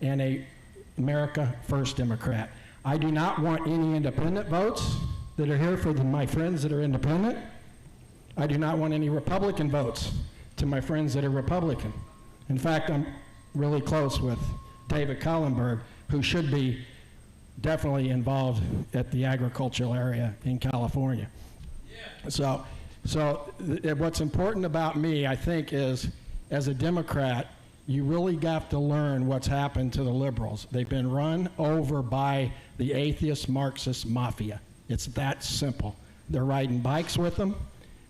and a America First Democrat. I do not want any independent votes that are here for my friends that are independent. I do not want any Republican votes to my friends that are Republican. In fact, I'm really close with David Kallenberg, who should be definitely involved at the agricultural area in California. Yeah. So what's important about me, I think, is as a Democrat, you really got to learn what's happened to the liberals. They've been run over by the atheist Marxist mafia. It's that simple. They're riding bikes with them,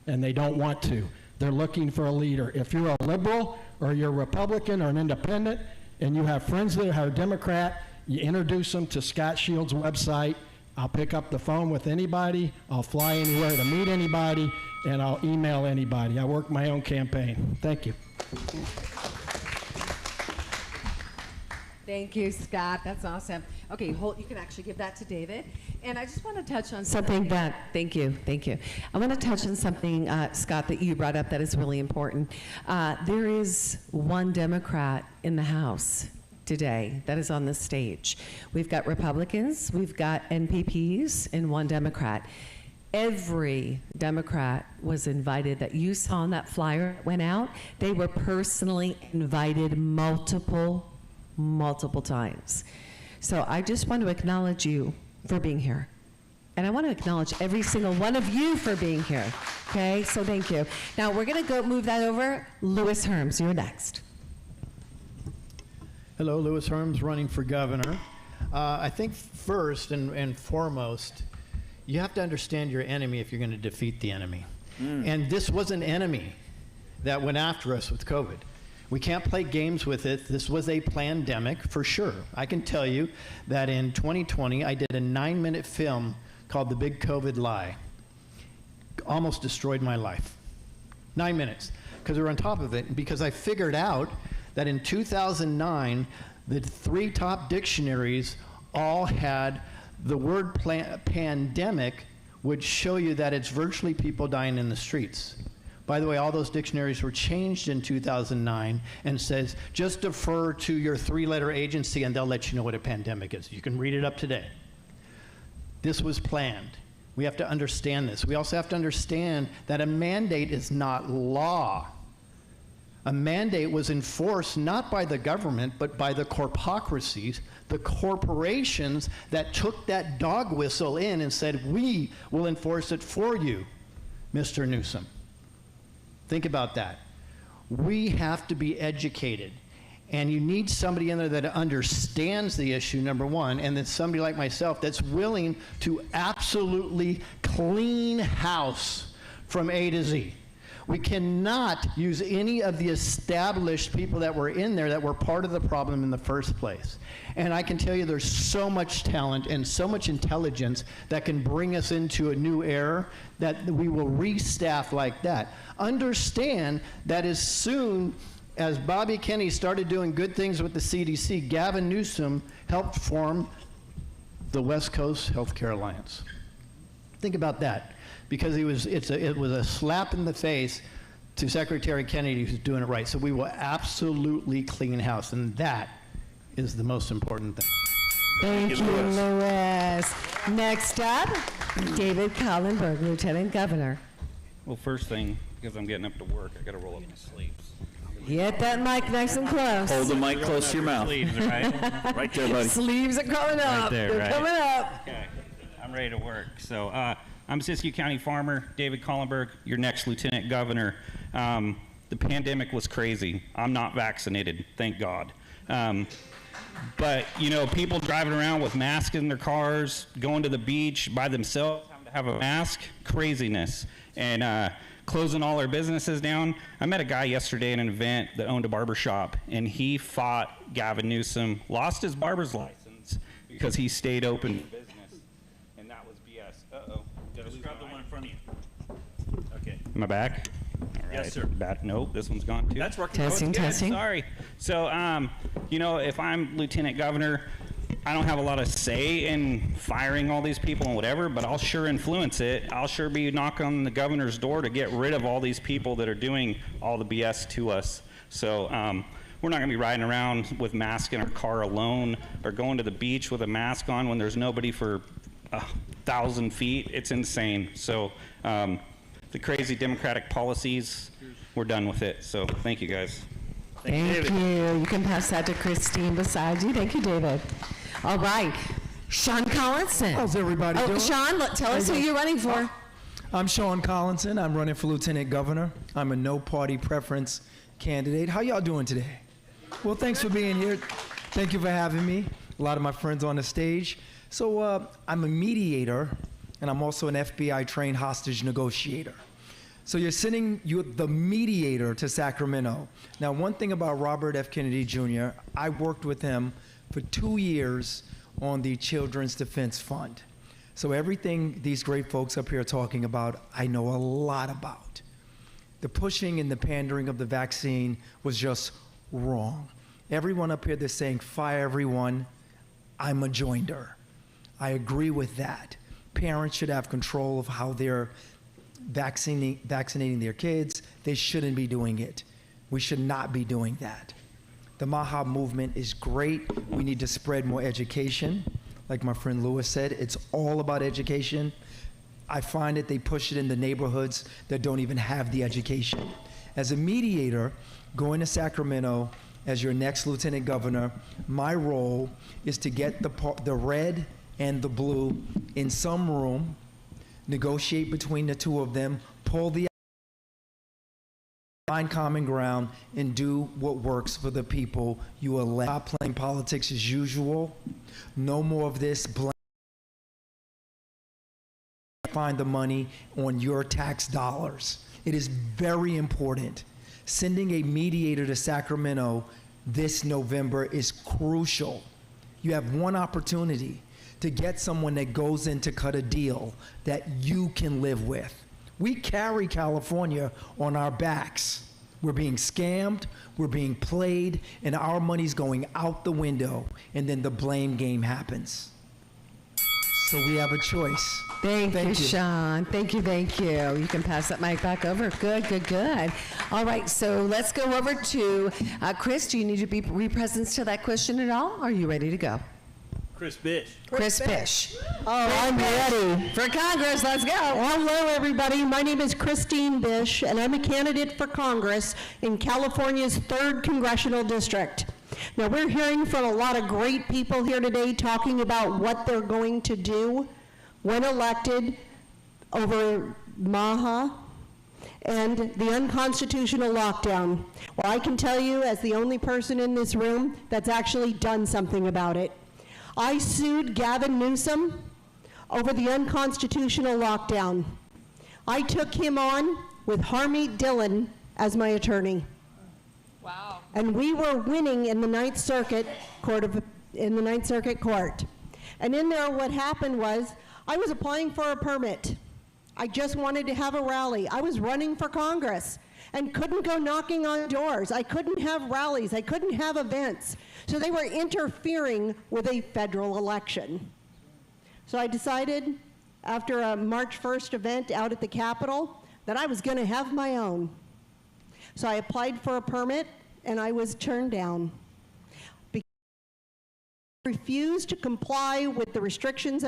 and they don't want to. They're looking for a leader. If you're a liberal or you're a Republican or an independent, and you have friends that are Democrat, you introduce them to Scott Shields' website. I'll pick up the phone with anybody. I'll fly anywhere to meet anybody, and I'll email anybody. I work my own campaign. Thank you. Thank you, Scott. That's awesome. Okay, you can actually give that to David. And I just want to touch on something that, thank you. I want to touch on something, Scott, that you brought up that is really important. There is one Democrat in the House today that is on the stage. We've got Republicans, we've got NPPs, and one Democrat. Every Democrat was invited that you saw on that flyer that went out. They were personally invited multiple times. So I just want to acknowledge you for being here. And I want to acknowledge every single one of you for being here. Okay, so thank you. Now we're going to go move that over. Louis Herms, you're next. Hello, Louis Herms, running for governor. I think first and foremost, you have to understand your enemy if you're going to defeat the enemy. And this was an enemy that went after us with COVID. We can't play games with it. This was a pandemic for sure. I can tell you that in 2020, I did a 9-minute film called The Big COVID Lie. Almost destroyed my life. 9 minutes, because we were on top of it, because I figured out that in 2009, the 3 top dictionaries all had the word pandemic would show you that it's virtually people dying in the streets. By the way, all those dictionaries were changed in 2009 and says, just defer to your 3-letter agency and they'll let you know what a pandemic is. You can read it up today. This was planned. We have to understand this. We also have to understand that a mandate is not law. A mandate was enforced not by the government, but by the corpocracies, the corporations that took that dog whistle in and said, we will enforce it for you, Mr. Newsom. Think about that. We have to be educated. And you need somebody in there that understands the issue, number one, and then somebody like myself that's willing to absolutely clean house from A to Z. We cannot use any of the established people that were in there that were part of the problem in the first place. And I can tell you there's so much talent and so much intelligence that can bring us into a new era that we will restaff like that. Understand that as soon as Bobby Kennedy started doing good things with the CDC, Gavin Newsom helped form the West Coast Healthcare Alliance. Think about that. Because it was a slap in the face to Secretary Kennedy who's doing it right. So we will absolutely clean house, and that is the most important thing. Thank you, Louis. Next up, David Kallenberg, Lieutenant Governor. Well, first thing, because I'm getting up to work, I got to roll up my sleeves. Get that mic nice and close. Hold the mic close to your mouth. Sleeves, right? Right there, buddy. Sleeves are coming up. Right there, They're right. coming up. Okay, I'm ready to work. So I'm Siskiyou County farmer, David Kallenberg, your next Lieutenant Governor. The pandemic was crazy. I'm not vaccinated, thank God. But, you know, people driving around with masks in their cars, going to the beach by themselves, having to have a mask, craziness. And closing all their businesses down. I met a guy yesterday at an event that owned a barber shop, and he fought Gavin Newsom, lost his barber's license because he stayed open for business. And that was BS. Uh-oh. Just grab the one in front of you. Okay. Am I back? All right. Yes, sir. Nope, this one's gone too. That's working. Testing, Good, testing. Sorry. So, you know, if I'm Lieutenant Governor, I don't have a lot of say in firing all these people and whatever, but I'll sure influence it. I'll sure be knocking on the governor's door to get rid of all these people that are doing all the BS to us. So, we're not going to be riding around with masks in our car alone or going to the beach with a mask on when there's nobody for 1,000 feet. It's insane. So the crazy Democratic policies, we're done with it. So thank you, guys. Thank you. You can pass that to Christine beside you. Thank you, David. All right. Sean Collinson. How's everybody doing? Sean, tell us who you're running for. I'm Sean Collinson. I'm running for Lieutenant Governor. I'm a no-party preference candidate. How y'all doing today? Well, thanks for being here. Thank you for having me. A lot of my friends on the stage. So I'm a mediator, and I'm also an FBI-trained hostage negotiator. So you're the mediator to Sacramento. Now, one thing about Robert F. Kennedy Jr., I worked with him for 2 years on the Children's Defense Fund. So everything these great folks up here are talking about, I know a lot about. The pushing and the pandering of the vaccine was just wrong. Everyone up here that's saying, fire everyone, I'm a joinder. I agree with that. Parents should have control of how they're vaccinating their kids. They shouldn't be doing it. We should not be doing that. The MAHA movement is great. We need to spread more education. Like my friend Lewis said, it's all about education. I find that they push it in the neighborhoods that don't even have the education. As a mediator, going to Sacramento as your next lieutenant governor, my role is to get the red and the blue in some room, negotiate between the two of them, pull the find common ground, and do what works for the people you elect. Stop playing politics as usual. No more of this. Find the money on your tax dollars. It is very important. Sending a mediator to Sacramento this November is crucial. You have one opportunity to get someone that goes in to cut a deal that you can live with. We carry California on our backs. We're being scammed, we're being played, and our money's going out the window, and then the blame game happens. So we have a choice. Thank you, Sean. Thank you, thank you. You can pass that mic back over. Good, good, good. All right, so let's go over to Chris. Do you need to be present to that question at all? Are you ready to go? Chris Bish. Chris Bish. Oh, I'm ready. For Congress, let's go. Hello, everybody. My name is Christine Bish, and I'm a candidate for Congress in California's 3rd Congressional District. Now, we're hearing from a lot of great people here today talking about what they're going to do when elected over MAHA and the unconstitutional lockdown. Well, I can tell you, as the only person in this room that's actually done something about it. I sued Gavin Newsom over the unconstitutional lockdown. I took him on with Harmeet Dillon as my attorney. Wow. And we were winning in the Ninth Circuit Court. And in there, what happened was, I was applying for a permit. I just wanted to have a rally. I was running for Congress and couldn't go knocking on doors. I couldn't have rallies. I couldn't have events. So they were interfering with a federal election. So I decided, after a March 1st event out at the Capitol, that I was going to have my own. So I applied for a permit, and I was turned down. Because I refused to comply with the restrictions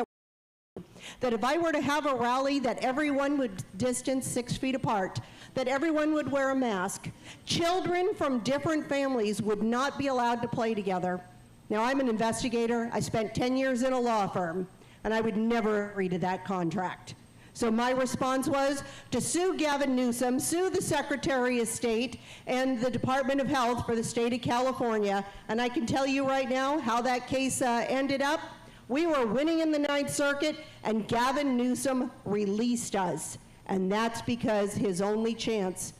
that if I were to have a rally, that everyone would distance 6 feet apart, that everyone would wear a mask. Children from different families would not be allowed to play together. Now, I'm an investigator. I spent 10 years in a law firm, and I would never agree to that contract. So my response was to sue Gavin Newsom, sue the Secretary of State and the Department of Health for the state of California, and I can tell you right now how that case ended up. We were winning in the Ninth Circuit, and Gavin Newsom released us. And that's because his only chance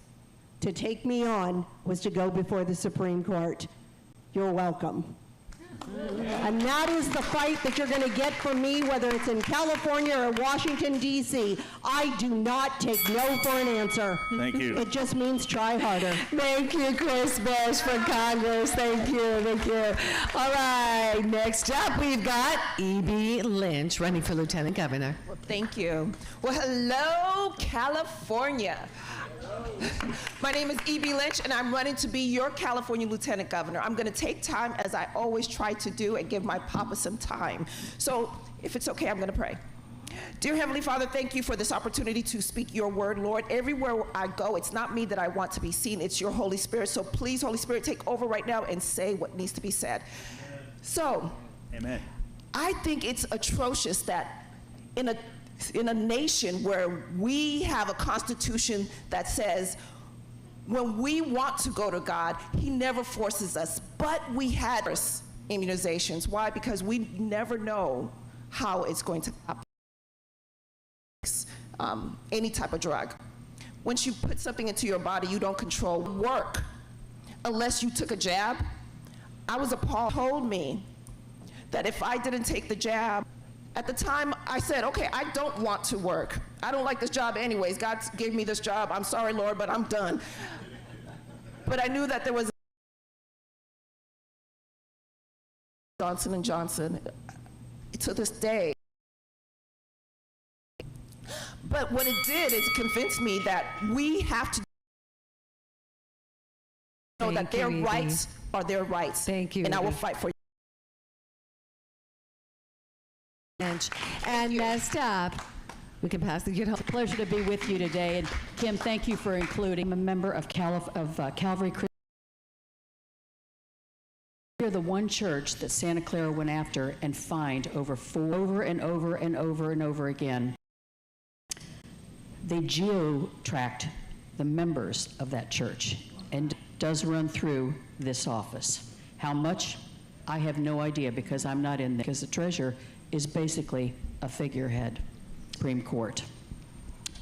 to take me on was to go before the Supreme Court. You're welcome. And that is the fight that you're going to get from me, whether it's in California or Washington, D.C. I do not take no for an answer. Thank you. It just means try harder. Thank you, Chris Bush for Congress. Thank you, thank you. All right, next up we've got E.B. Lynch running for Lieutenant Governor. Well, thank you. Well, hello, California. My name is E.B. Lynch, and I'm running to be your California Lieutenant Governor. I'm going to take time, as I always try to do, and give my papa some time. So, if it's okay, I'm going to pray. Dear Heavenly Father, thank you for this opportunity to speak your word, Lord. Everywhere I go, it's not me that I want to be seen, it's your Holy Spirit. So please, Holy Spirit, take over right now and say what needs to be said. So, Amen. I think it's atrocious that in a nation where we have a constitution that says when we want to go to God, he never forces us, but we had immunizations. Why? Because we never know how it's going to happen. Any type of drug. Once you put something into your body, you don't control work unless you took a jab. I was appalled. Told me that if I didn't take the jab, at the time I said, okay, I don't want to work. I don't like this job anyways. God gave me this job. I'm sorry, Lord, but I'm done. But I knew that there was Johnson & Johnson to this day. But what it did is convince me that we have to know that their rights are their rights. Thank you. And I will fight for you. And next up, we can pass the good help. Pleasure to be with you today. And Kim, thank you for including. I'm a member of Calvary Christian. We're the one church that Santa Clara went after and fined over and over again. They geo-tracked the members of that church and does run through this office. How much? I have no idea because I'm not in there, because the treasurer is basically a figurehead, Supreme Court.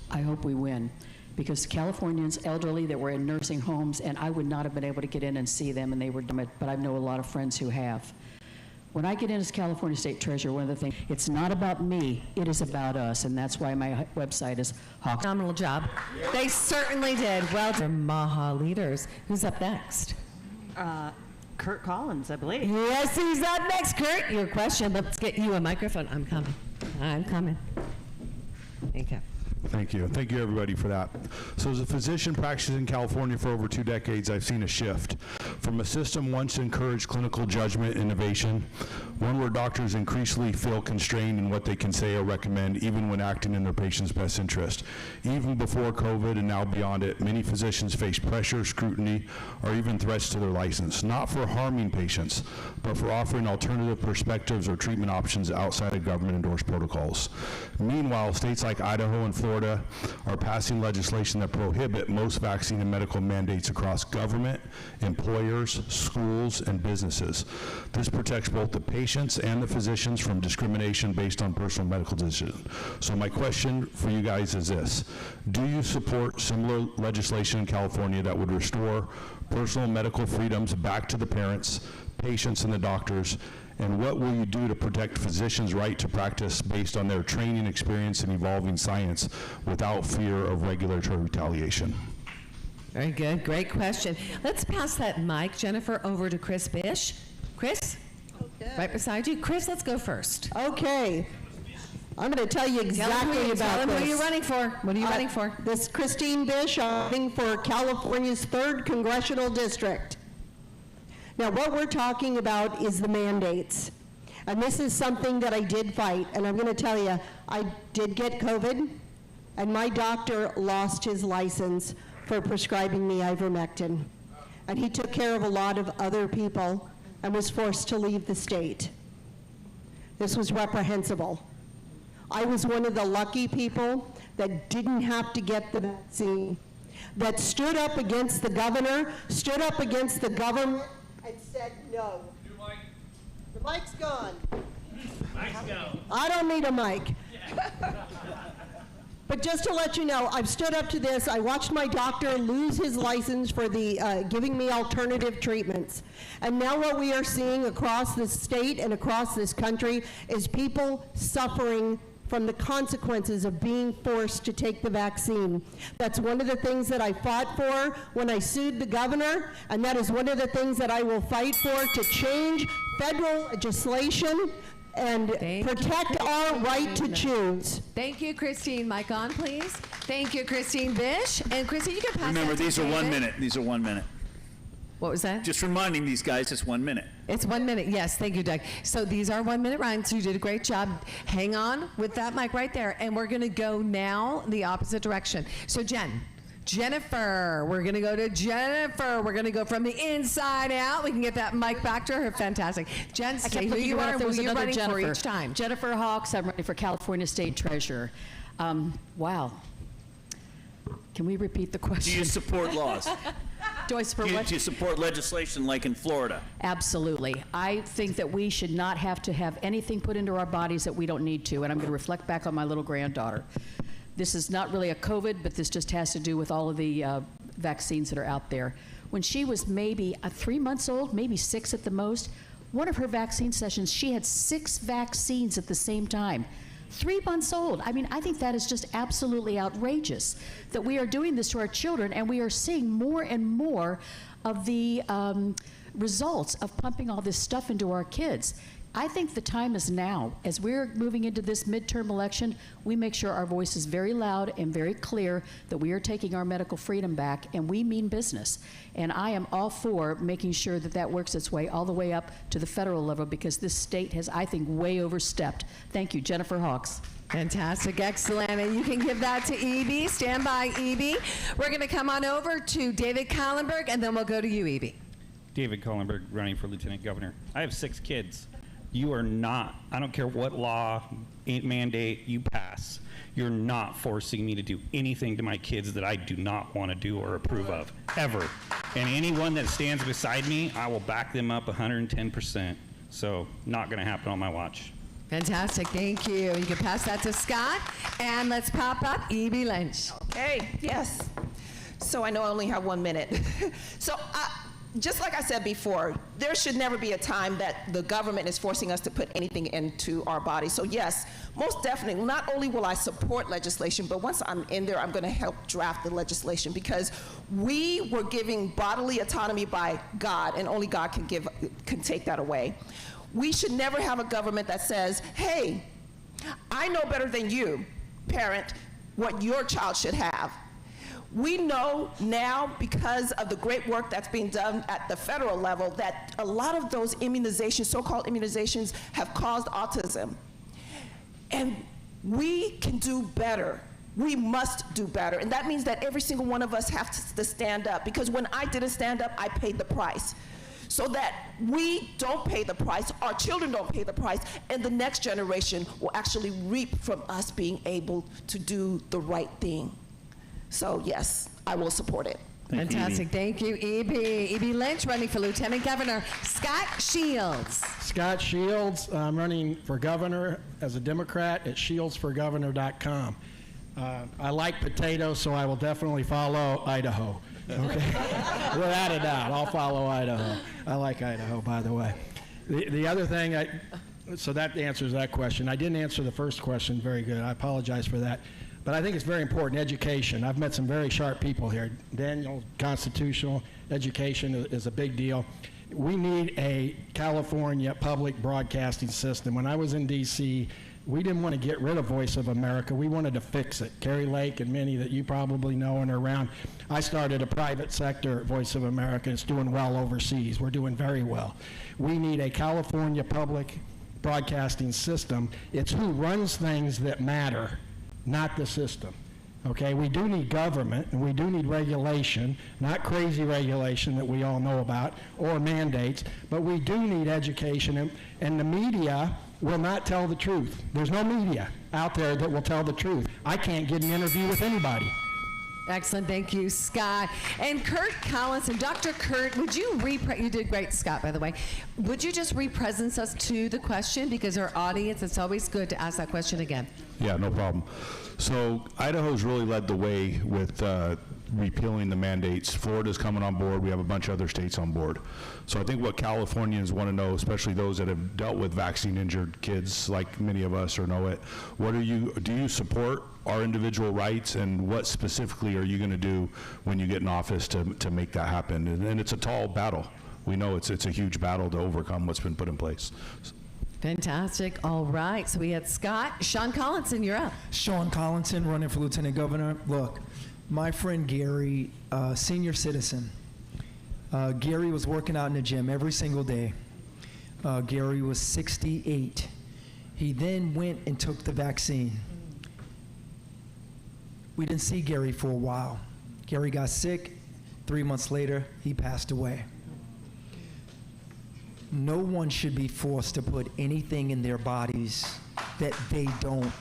I hope we win, because Californians, elderly that were in nursing homes, and I would not have been able to get in and see them, and they were dumb, but I know a lot of friends who have. When I get in as California State Treasurer, one of the things, it's not about me, it is about us, and that's why my website is Hawk. Phenomenal job. They certainly did. Well done, Maha leaders. Who's up next? Kurt Collins, I believe. Yes, he's up next. Kurt, your question. Let's get you a microphone. I'm coming. I'm coming. Thank you. Thank you. Thank you, everybody, for that. So as a physician practicing in California for over 2 decades, I've seen a shift from a system once encouraged clinical judgment innovation, one where doctors increasingly feel constrained in what they can say or recommend, even when acting in their patient's best interest. Even before COVID and now beyond it, many physicians face pressure, scrutiny, or even threats to their license, not for harming patients, but for offering alternative perspectives or treatment options outside of government-endorsed protocols. Meanwhile, states like Idaho and Florida are passing legislation that prohibit most vaccine and medical mandates across government, employers, schools, and businesses. This protects both the patients and the physicians from discrimination based on personal medical decisions. So my question for you guys is this: do you support similar legislation in California that would restore personal medical freedoms back to the parents, patients, and the doctors? And what will you do to protect physicians' right to practice based on their training, experience, and evolving science without fear of regulatory retaliation? Very good. Great question. Let's pass that mic, Jennifer, over to Chris Bish. Chris? Okay. Right beside you. Chris, let's go first. Okay. I'm going to tell you exactly about tell him this. who you're running for. What are you running for? This is Christine Bish. I'm running for California's 3rd Congressional District. Now, what we're talking about is the mandates. And this is something that I did fight. And I'm going to tell you, I did get COVID, and my doctor lost his license for prescribing me ivermectin. And he took care of a lot of other people and was forced to leave the state. This was reprehensible. I was one of the lucky people that didn't have to get the vaccine, that stood up against the governor, stood up against the government, and said no. The mic's gone. Mic's go. I don't need a mic. But just to let you know, I've stood up to this. I watched my doctor lose his license for the giving me alternative treatments. And now what we are seeing across the state and across this country is people suffering from the consequences of being forced to take the vaccine. That's one of the things that I fought for when I sued the governor, and that is one of the things that I will fight for, to change federal legislation and protect our right to choose. Thank you, Christine. Mic on, please. Thank you, Christine Bish. And Christine, you can pass Remember, that to these are 1 David. minute. These are 1 minute. What was that? Just reminding these guys it's 1 minute. It's 1 minute. Yes, thank you, Doug. So these are 1 minute rounds. You did a great job. Hang on with that mic right there. And we're going to go now the opposite direction. So Jennifer, we're going to go to Jennifer. We're going to go from the inside out. We can get that mic back to her. Fantastic. Jen, say who you are and who you're running for each time. Jennifer Hawks, I'm running for California State Treasurer. Wow. Can we repeat the question? Do you support laws? Do I support what? Do you support legislation like in Florida? Absolutely. I think that we should not have to have anything put into our bodies that we don't need to, and I'm going to reflect back on my little granddaughter. This is not really a COVID, but this just has to do with all of the vaccines that are out there. When she was maybe 3 months old, maybe 6 at the most, one of her vaccine sessions, she had 6 vaccines at the same time. 3 months old. I mean, I think that is just absolutely outrageous that we are doing this to our children, and we are seeing more and more of the results of pumping all this stuff into our kids. I think the time is now. As we're moving into this midterm election, we make sure our voice is very loud and very clear that we are taking our medical freedom back, and we mean business. And I am all for making sure that that works its way all the way up to the federal level, because this state has, I think, way overstepped. Thank you, Jennifer Hawks. Fantastic, excellent. And you can give that to E.B. Stand by, E.B. We're going to come on over to David Kallenberg, and then we'll go to you, E.B. David Kallenberg, running for Lieutenant Governor. I have 6 kids. You are not, I don't care what law, mandate you pass, you're not forcing me to do anything to my kids that I do not want to do or approve of, ever. And anyone that stands beside me, I will back them up 110%. So, not going to happen on my watch. Fantastic, thank you. You can pass that to Scott, and let's pop up E.B. Lynch. Okay, yes. So I know I only have 1 minute. So just like I said before, there should never be a time that the government is forcing us to put anything into our bodies. So yes, most definitely, not only will I support legislation, but once I'm in there, I'm going to help draft the legislation, because we were giving bodily autonomy by God, and only God can take that away. We should never have a government that says, hey, I know better than you, parent, what your child should have. We know now, because of the great work that's being done at the federal level, that a lot of those immunizations, so-called immunizations, have caused autism. And we can do better. We must do better. And that means that every single one of us has to stand up, because when I didn't stand up, I paid the price. So that we don't pay the price, our children don't pay the price, and the next generation will actually reap from us being able to do the right thing. So yes, I will support it. Fantastic, thank you, E.B. E.B. Lynch, running for Lieutenant Governor. Scott Shields. Scott Shields, I'm running for governor as a Democrat at shieldsforgovernor.com. I like potatoes, so I will definitely follow Idaho. Okay, without a doubt, I'll follow Idaho. I like Idaho, by the way. The other thing, so that answers that question. I didn't answer the first question very good. I apologize for that. But I think it's very important, education. I've met some very sharp people here. Daniel, constitutional education is a big deal. We need a California public broadcasting system. When I was in D.C., we didn't want to get rid of Voice of America. We wanted to fix it. Carrie Lake and many that you probably know and are around. I started a private sector Voice of America. It's doing well overseas. We're doing very well. We need a California public broadcasting system. It's who runs things that matter, not the system. Okay, we do need government, and we do need regulation, not crazy regulation that we all know about, or mandates, but we do need education, and the media will not tell the truth. There's no media out there that will tell the truth. I can't get an interview with anybody. Excellent, thank you, Scott. And Kurt Collins, and Dr. Kurt, would you you did great, Scott, by the way. Would you just represent us to the question, because our audience, it's always good to ask that question again. Yeah, no problem. So Idaho's really led the way with repealing the mandates. Florida's coming on board. We have a bunch of other states on board. So I think what Californians want to know, especially those that have dealt with vaccine-injured kids like many of us or know it, do you support our individual rights, and what specifically are you going to do when you get in office to make that happen? And it's a tall battle. We know it's a huge battle to overcome what's been put in place. Fantastic. All right. So we had Scott. Sean Collinson, you're up. Sean Collinson, running for Lieutenant Governor. Look, my friend Gary, senior citizen, Gary was working out in the gym every single day. Gary was 68. He then went and took the vaccine. We didn't see Gary for a while. Gary got sick. 3 months later, he passed away. No one should be forced to put anything in their bodies that they don't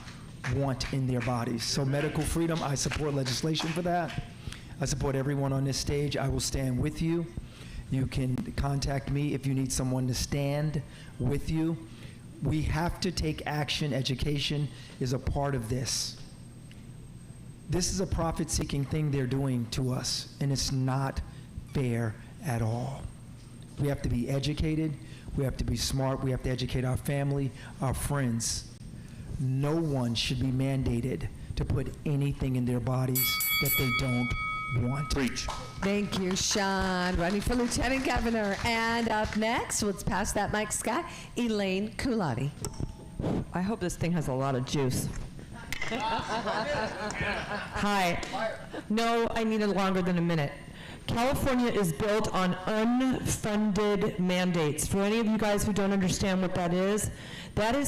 want in their bodies. So medical freedom, I support legislation for that. I support everyone on this stage. I will stand with you. You can contact me if you need someone to stand with you. We have to take action. Education is a part of this. This is a profit-seeking thing they're doing to us, and it's not fair at all. We have to be educated, we have to be smart, we have to educate our family, our friends. No one should be mandated to put anything in their bodies that they don't want. Preach. Thank you, Sean. Running for Lieutenant Governor. And up next, let's pass that mic, Scott, Elaine Kulati. I hope this thing has a lot of juice. Hi. No, I needed longer than a minute. California is built on unfunded mandates. For any of you guys who don't understand what that is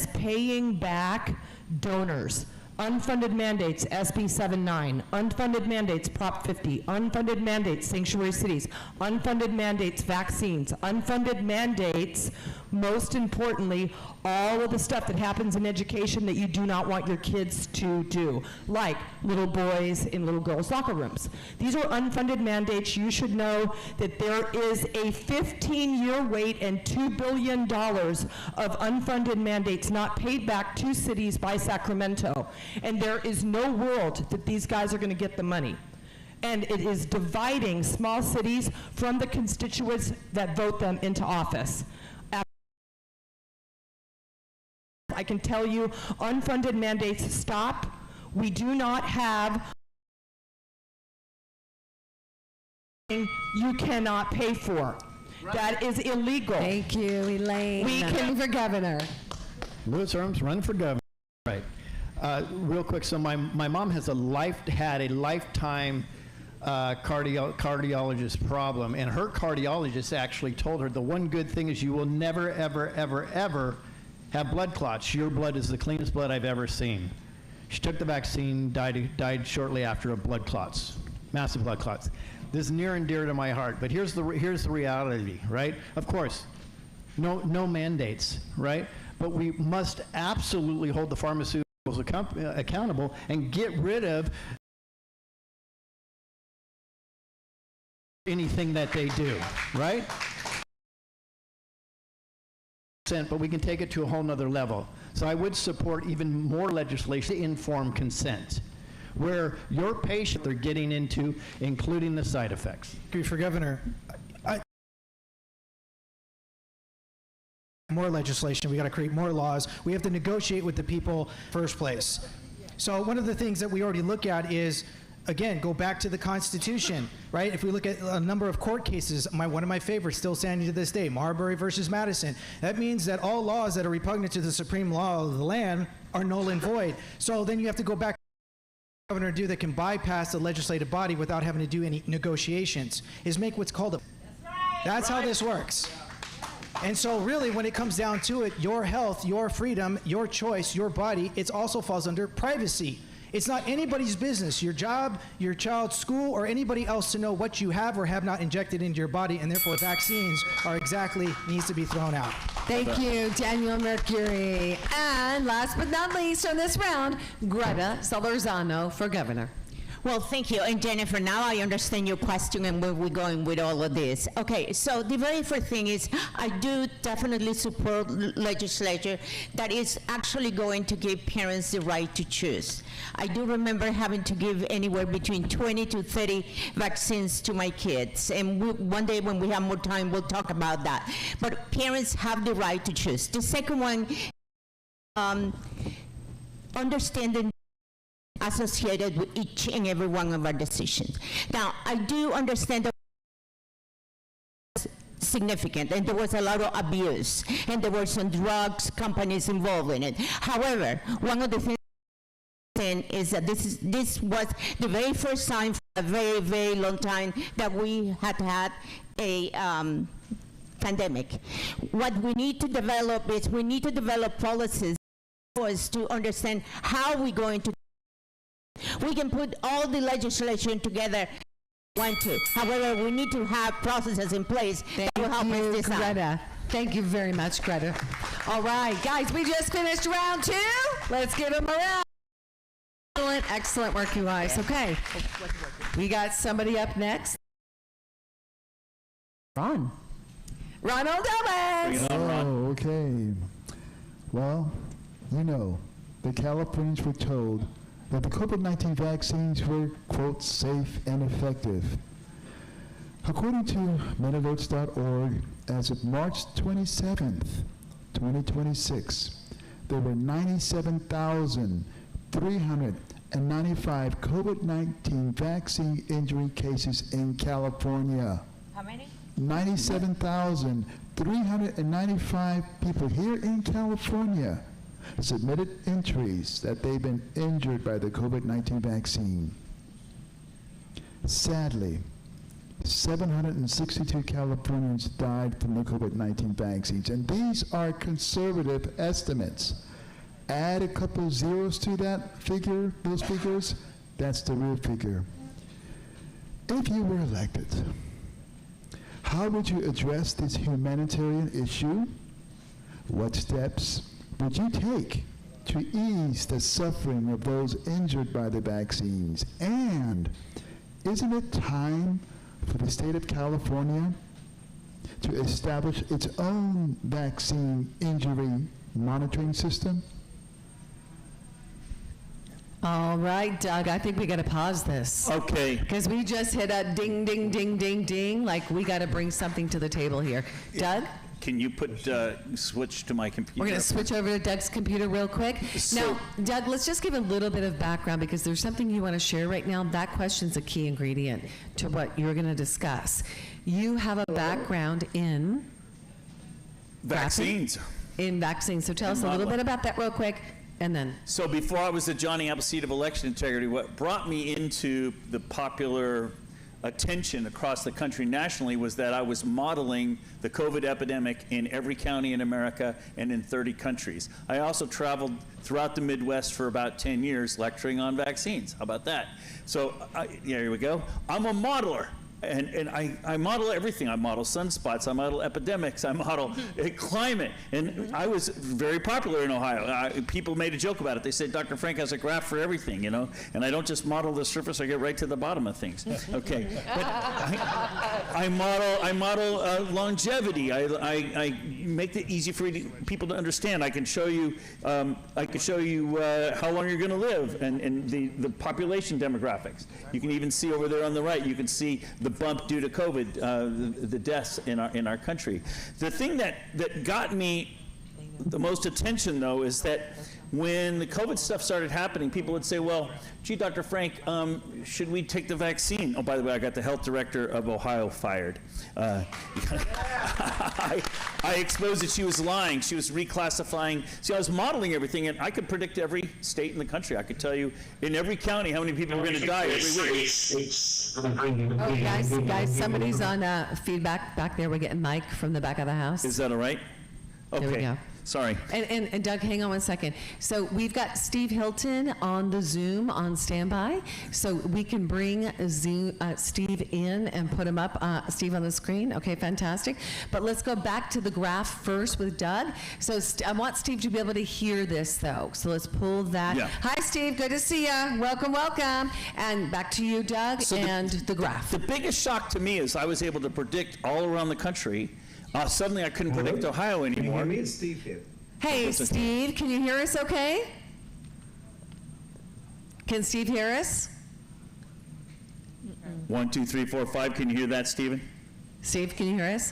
paying back donors. Unfunded mandates, SB 79, unfunded mandates, Prop 50, unfunded mandates, sanctuary cities, unfunded mandates, vaccines, unfunded mandates, most importantly, all of the stuff that happens in education that you do not want your kids to do, like little boys in little girls' locker rooms. These are unfunded mandates. You should know that there is a 15-year wait and $2 billion of unfunded mandates not paid back to cities by Sacramento. And there is no world that these guys are going to get the money. And it is dividing small cities from the constituents that vote them into office. I can tell you, unfunded mandates stop. We do not have you cannot pay for. Right. That is illegal. Thank you, Elaine. We can for governor. Louis Arms, run for governor. Right. Real quick, so my mom has had a lifetime cardiologist problem, and her cardiologist actually told her the one good thing is you will never, ever, ever, ever have blood clots. Your blood is the cleanest blood I've ever seen. She took the vaccine, died shortly after of blood clots, massive blood clots. This is near and dear to my heart, but here's the reality, right? Of course, no mandates, right? But we must absolutely hold the pharmaceuticals accountable and get rid of anything that they do, right? But we can take it to a whole nother level. So I would support even more legislation to inform consent, where your patient they're getting into, including the side effects. For governor, more legislation, we got to create more laws. We have to negotiate with the people first place. So one of the things that we already look at is, again, go back to the Constitution, right? If we look at a number of court cases, one of my favorites, still standing to this day, Marbury versus Madison. That means that all laws that are repugnant to the supreme law of the land are null and void. So then you have to go back to what the governor do that can bypass the legislative body without having to do any negotiations, is make what's called a... That's how this works. And so really, when it comes down to it, your health, your freedom, your choice, your body, it also falls under privacy. It's not anybody's business, your job, your child's school, or anybody else to know what you have or have not injected into your body, and therefore vaccines are needs to be thrown out. Thank you, Daniel Mercury. And last but not least on this round, Greta Solorzano for governor. Well, thank you. And Jennifer, now I understand your question and where we're going with all of this. Okay, so the very first thing is I do definitely support legislation that is actually going to give parents the right to choose. I do remember having to give anywhere between 20 to 30 vaccines to my kids. And one day when we have more time, we'll talk about that. But parents have the right to choose. The second one, understanding associated with each and every one of our decisions. Now, I do understand that it's significant, and there was a lot of abuse, and there were some drugs companies involved in it. However, one of the things is that this was the very first time for a very, very long time that we had a pandemic. What we need to develop is we need to develop policies for us to understand how we're going to. We can put all the legislation together if we want to. However, we need to have processes in place that will help us decide. Greta. Thank you very much, Greta. All right, guys, we just finished round 2. Let's give them a round. Excellent work, you guys. Okay, we got somebody up next. Ronald Dellman. Oh, okay. Well, you know, the Californians were told that the COVID-19 vaccines were, quote, safe and effective. According to metalerts.org, as of March 27th, 2026, there were 97,395 COVID-19 vaccine injury cases in California. How many? 97,395 people here in California submitted entries that they've been injured by the COVID-19 vaccine. Sadly, 762 Californians died from the COVID-19 vaccines, and these are conservative estimates. Add a couple zeros to that figure, those figures, that's the real figure. If you were elected, how would you address this humanitarian issue? What steps would you take to ease the suffering of those injured by the vaccines? And isn't it time for the state of California to establish its own vaccine injury monitoring system? All right, Doug, I think we got to pause this. Okay. Because we just hit a ding, ding, ding, ding, ding. Like, we got to bring something to the table here. Doug? Can you switch to my computer? We're going to switch over to Doug's computer real quick. Now, Doug, let's just give a little bit of background because there's something you want to share right now. That question's a key ingredient to what you're going to discuss. You have a background in vaccines. In vaccines. So tell us a little bit about that real quick, and then. So before I was the Johnny Appleseed of election integrity, what brought me into the popular attention across the country nationally was that I was modeling the COVID epidemic in every county in America and in 30 countries. I also traveled throughout the Midwest for about 10 years lecturing on vaccines. How about that? So here we go. I'm a modeler. And I model everything. I model sunspots, I model epidemics, I model climate. And I was very popular in Ohio. People made a joke about it. They said, Dr. Frank has a graph for everything, you know? And I don't just model the surface, I get right to the bottom of things. Okay. But I model longevity. I make it easy for people to understand. I can show you how long you're going to live and the population demographics. You can even see over there on the right, you can see the bump due to COVID, the deaths in our country. The thing that got me the most attention, though, is that when the COVID stuff started happening, people would say, well, gee, Dr. Frank, should we take the vaccine? Oh, by the way, I got the health director of Ohio fired. I exposed that she was lying. She was reclassifying. See, I was modeling everything, and I could predict every state in the country. I could tell you in every county how many people were going to die every week. Oh, guys, somebody's on feedback back there. We're getting Mike from the back of the house. Is that all right? Okay. There we go. Sorry. And Doug, hang on one second. So we've got Steve Hilton on the Zoom on standby, so we can bring Steve in and put him up, Steve on the screen. Okay, fantastic. But let's go back to the graph first with Doug. So I want Steve to be able to hear this, though. So let's pull that. Yeah. Hi, Steve. Good to see you. Welcome, welcome. And back to you, Doug, and the graph. The biggest shock to me is I was able to predict all around the country. Suddenly I couldn't predict Ohio anymore. Can you hear me? It's Steve here. Hey, Steve, can you hear us okay? Can Steve hear us? 1, 2, 3, 4, 5. Can you hear that, Stephen? Steve, can you hear us?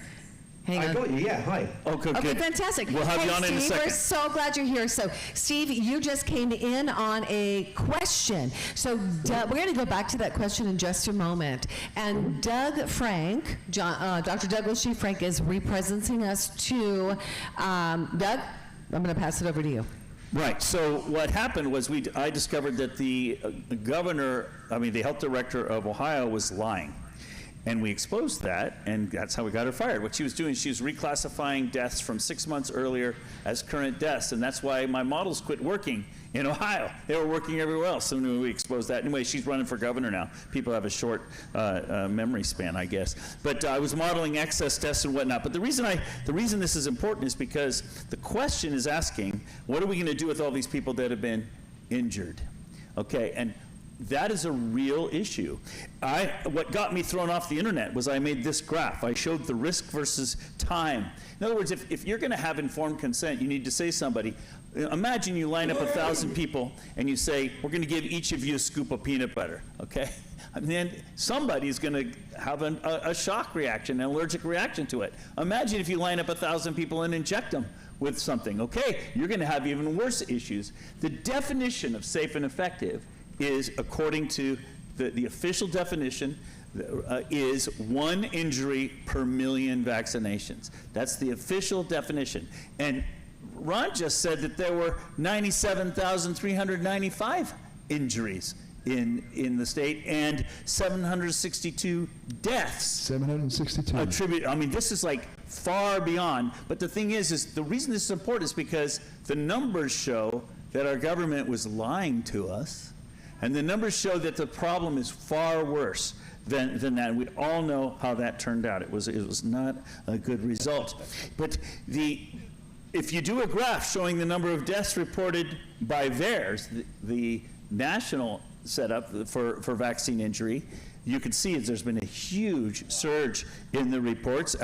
Hang on. I got you, yeah, hi. Okay, Okay, good. fantastic. We'll have hey, you on Steve, in a second. we're so glad you're here. So, Steve, you just came in on a question. So, we're going to go back to that question in just a moment. And Doug Frank, Dr. Douglas G. Frank, is representing us to Doug. I'm going to pass it over to you. Right. So what happened was I discovered that the the health director of Ohio was lying. And we exposed that, and that's how we got her fired. What she was doing, she was reclassifying deaths from 6 months earlier as current deaths, and that's why my models quit working in Ohio. They were working everywhere else, so we exposed that. Anyway, she's running for governor now. People have a short memory span, I guess. But I was modeling excess deaths and whatnot. But the reason this is important is because the question is asking, what are we going to do with all these people that have been injured? Okay, and that is a real issue. What got me thrown off the internet was I made this graph. I showed the risk versus time. In other words, if you're going to have informed consent, you need to say somebody, imagine you line up 1,000 people and you say, we're going to give each of you a scoop of peanut butter, okay? And then somebody's going to have a shock reaction, an allergic reaction to it. Imagine if you line up 1,000 people and inject them with something, okay? You're going to have even worse issues. The definition of safe and effective is, according to the official definition, is 1 injury per million vaccinations. That's the official definition. And Ron just said that there were 97,395 injuries in the state and 762 deaths. 762. I mean, this is like far beyond. But the thing is the reason this is important is because the numbers show that our government was lying to us. And the numbers show that the problem is far worse than that. We all know how that turned out. It was not a good result. But if you do a graph showing the number of deaths reported by VAERS, the national setup for vaccine injury, you can see there's been a huge surge in the reports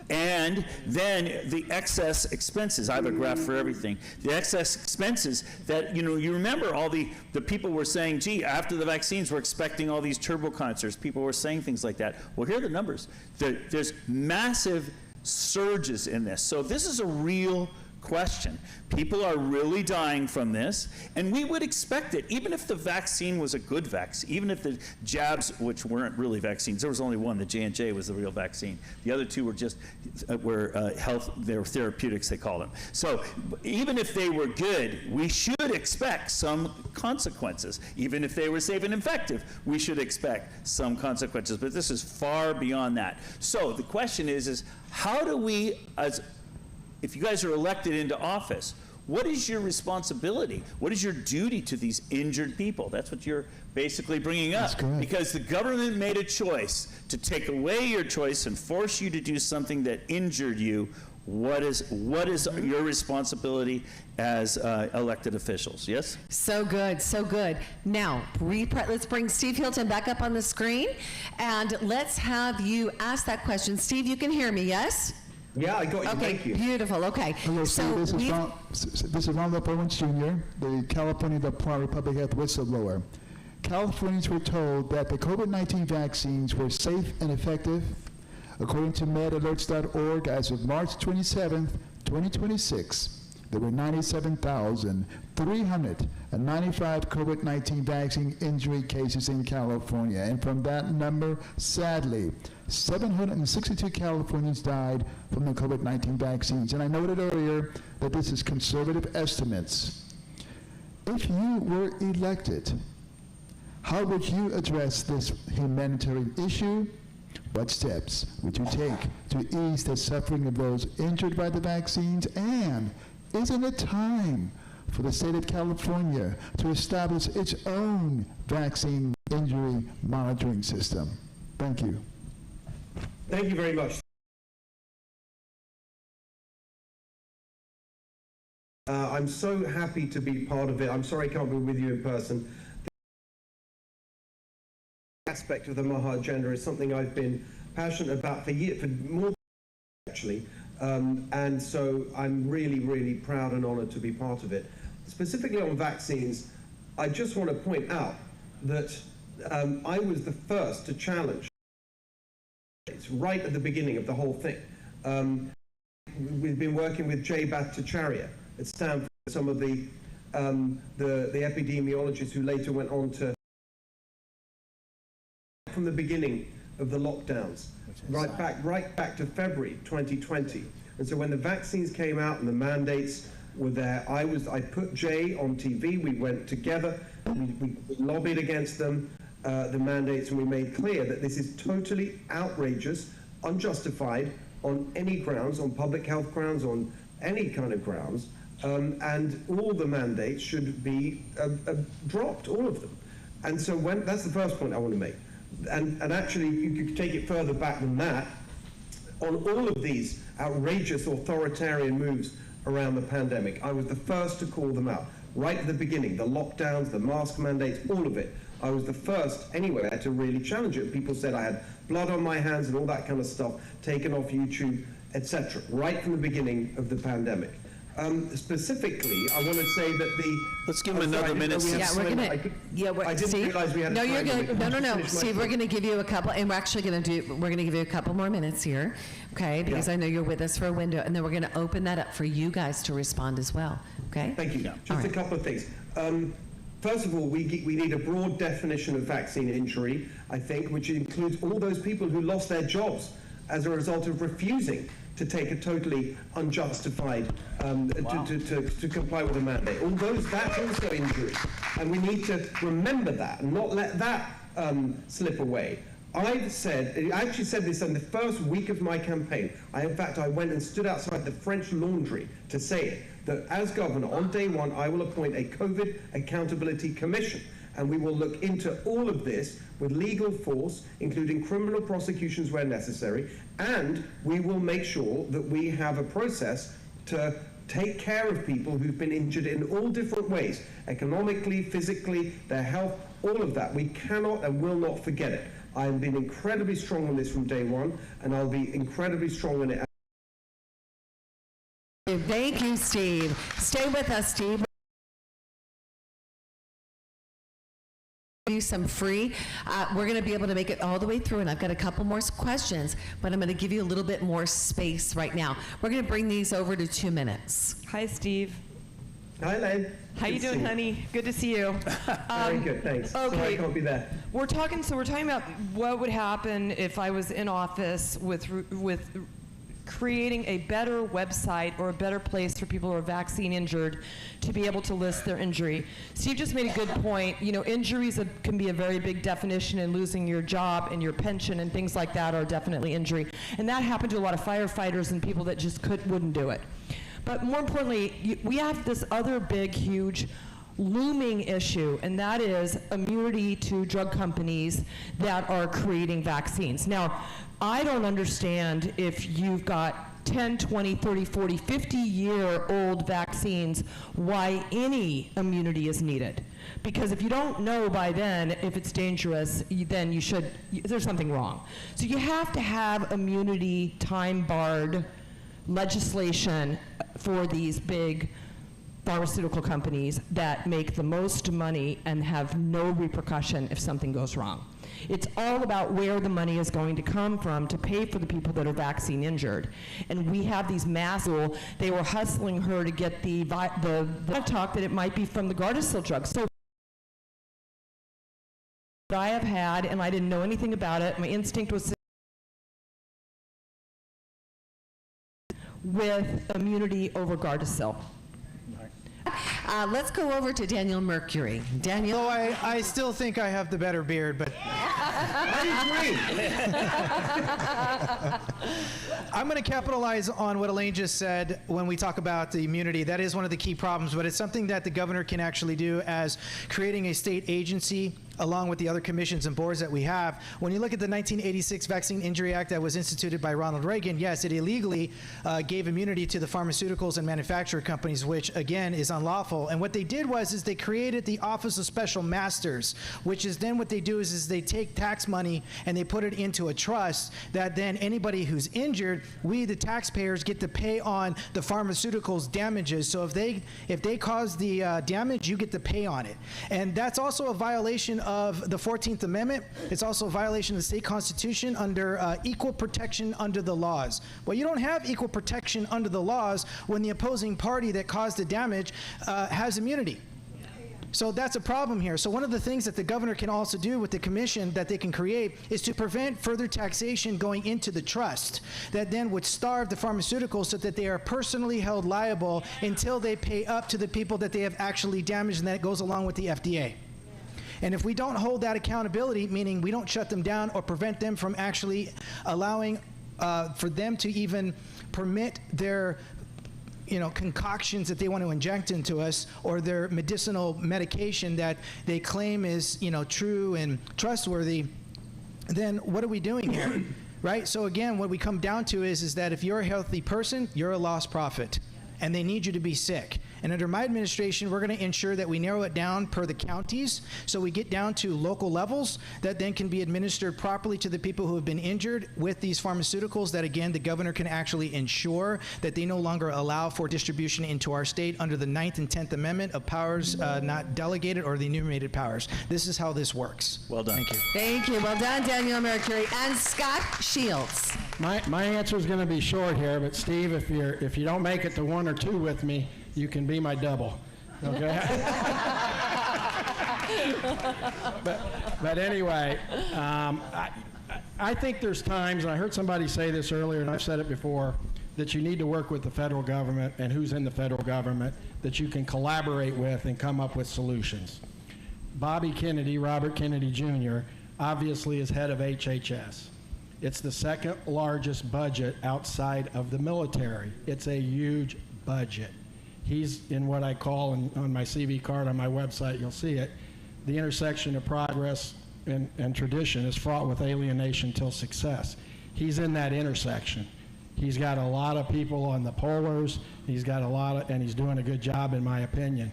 and then the excess expenses. I have a graph for everything. The excess expenses that, you remember all the people were saying, gee, after the vaccines, we're expecting all these turbo concerts. People were saying things like that. Well, here are the numbers. There's massive surges in this. So this is a real question. People are really dying from this, and we would expect it, even if the vaccine was a good vaccine, even if the jabs, which weren't really vaccines, there was only one, the J&J was the real vaccine. The other two were just, they were therapeutics, they call them. So even if they were good, we should expect some consequences. Even if they were safe and effective, we should expect some consequences, but this is far beyond that. So the question is how do we, if you guys are elected into office, what is your responsibility? What is your duty to these injured people? That's what you're basically bringing up. Because the government made a choice to take away your choice and force you to do something that injured you. What is your responsibility as elected officials? Yes? So good, so good. Now, let's bring Steve Hilton back up on the screen, and let's have you ask that question. Steve, you can hear me, yes? Yeah, I got you. Okay, Thank you. Beautiful. Okay. Hello, Steve. This is Ronald Owens Jr., the California Public Health whistleblower. Californians were told that the COVID-19 vaccines were safe and effective. According to medalerts.org, as of March 27th, 2026, there were 97,395 COVID-19 vaccine injury cases in California. And from that number, sadly, 762 Californians died from the COVID-19 vaccines. And I noted earlier that this is conservative estimates. If you were elected, how would you address this humanitarian issue? What steps would you take to ease the suffering of those injured by the vaccines? And isn't it time for the state of California to establish its own vaccine injury monitoring system? Thank you. Thank you very much. I'm so happy to be part of it. I'm sorry I can't be with you in person. The aspect of the Maha agenda is something I've been passionate about for years, for more actually, and so I'm really, really proud and honored to be part of it. Specifically on vaccines, I just want to point out that I was the first to challenge right at the beginning of the whole thing. We've been working with Jay Bhattacharya at Stanford, some of the epidemiologists who later went on to, from the beginning of the lockdowns, right back to February 2020. And so when the vaccines came out and the mandates were there, I put Jay on TV. We went together, we lobbied against them, the mandates, and we made clear that this is totally outrageous, unjustified on any grounds, on public health grounds, on any kind of grounds, and all the mandates should be dropped, all of them. And so that's the first point I want to make. And actually, you could take it further back than that. On all of these outrageous authoritarian moves around the pandemic, I was the first to call them out. Right at the beginning, the lockdowns, the mask mandates, all of it. I was the first, anyway, to really challenge it. People said I had blood on my hands and all that kind of stuff taken off YouTube, etc., right from the beginning of the pandemic. Specifically, I want to say that the... Let's give him another minute. Yeah, we're going to... I didn't realize we had No, a you're time good. limit. No, Steve, we're going to give you a couple, and we're actually going to give you a couple more minutes here, okay? Because I know you're with us for a window, and then we're going to open that up for you guys to respond as well, okay? Thank you. Just a couple of things. First of all, we need a broad definition of vaccine injury, I think, which includes all those people who lost their jobs as a result of refusing to take a totally unjustified, to comply with a mandate. All those, that's also injury. And we need to remember that and not let that slip away. I actually said this in the first week of my campaign. I went and stood outside the French Laundry to say it, that as governor, on day one, I will appoint a COVID Accountability Commission, and we will look into all of this with legal force, including criminal prosecutions where necessary, and we will make sure that we have a process to take care of people who've been injured in all different ways, economically, physically, their health, all of that. We cannot and will not forget it. I have been incredibly strong on this from day one, and I'll be incredibly strong on it. Thank you, Steve. Stay with us, Steve. You some free. We're going to be able to make it all the way through, and I've got a couple more questions, but I'm going to give you a little bit more space right now. We're going to bring these over to 2 minutes. Hi, Steve. Hi, Len. How you doing, honey? Good to see you. Very good, thanks. Okay. Sorry I can't be there. We're talking about what would happen if I was in office with creating a better website or a better place for people who are vaccine injured to be able to list their injury. Steve just made a good point. You know, injuries can be a very big definition, and losing your job and your pension and things like that are definitely injury. And that happened to a lot of firefighters and people that just wouldn't do it. But more importantly, we have this other big, huge looming issue, and that is immunity to drug companies that are creating vaccines. Now, I don't understand if you've got 10, 20, 30, 40, 50-year-old vaccines, why any immunity is needed. Because if you don't know by then if it's dangerous, then there's something wrong. So you have to have immunity time-barred legislation for these big pharmaceutical companies that make the most money and have no repercussion if something goes wrong. It's all about where the money is going to come from to pay for the people that are vaccine injured. And we have these massive, they were hustling her to get the talk that it might be from the Gardasil drug. So I have had, and I didn't know anything about it, my instinct was with immunity over Gardasil. Let's go over to Daniel Mercury. Daniel? I still think I have the better beard, but I'm going to capitalize on what Elaine just said when we talk about the immunity. That is one of the key problems, but it's something that the governor can actually do as creating a state agency along with the other commissions and boards that we have. When you look at the 1986 Vaccine Injury Act that was instituted by Ronald Reagan, yes, it illegally gave immunity to the pharmaceuticals and manufacturer companies, which again is unlawful. And what they did is they created the Office of Special Masters, which is then what they do is they take tax money and they put it into a trust that then anybody who's injured, we the taxpayers get to pay on the pharmaceuticals damages. So if they cause the damage, you get to pay on it. And that's also a violation of the 14th Amendment. It's also a violation of the state constitution under equal protection under the laws. Well, you don't have equal protection under the laws when the opposing party that caused the damage has immunity. So that's a problem here. So one of the things that the governor can also do with the commission that they can create is to prevent further taxation going into the trust that then would starve the pharmaceuticals so that they are personally held liable until they pay up to the people that they have actually damaged, and that goes along with the FDA. And if we don't hold that accountability, meaning we don't shut them down or prevent them from actually allowing for them to even permit their concoctions that they want to inject into us, or their medicinal medication that they claim is, true and trustworthy, then what are we doing here? Right? So again, what we come down to is that if you're a healthy person, you're a lost profit, and they need you to be sick. And under my administration, we're going to ensure that we narrow it down per the counties, so we get down to local levels that then can be administered properly to the people who have been injured with these pharmaceuticals, that again, the governor can actually ensure that they no longer allow for distribution into our state under the 9th and 10th Amendment of powers not delegated or the enumerated powers. This is how this works. Well done. Thank you. Thank you. Well done, Daniel Mercury and Scott Shields. My answer is going to be short here, but Steve, if you don't make it to 1 or 2 with me, you can be my double, okay? but anyway, I think there's times, and I heard somebody say this earlier, and I've said it before, that you need to work with the federal government and who's in the federal government that you can collaborate with and come up with solutions. Bobby Kennedy, Robert Kennedy Jr., obviously is head of HHS. It's the second largest budget outside of the military. It's a huge budget. He's in what I call, on my CV card on my website, you'll see it, the intersection of progress and tradition is fraught with alienation till success. He's in that intersection. He's got a lot of people on the pollers. He's got and he's doing a good job, in my opinion.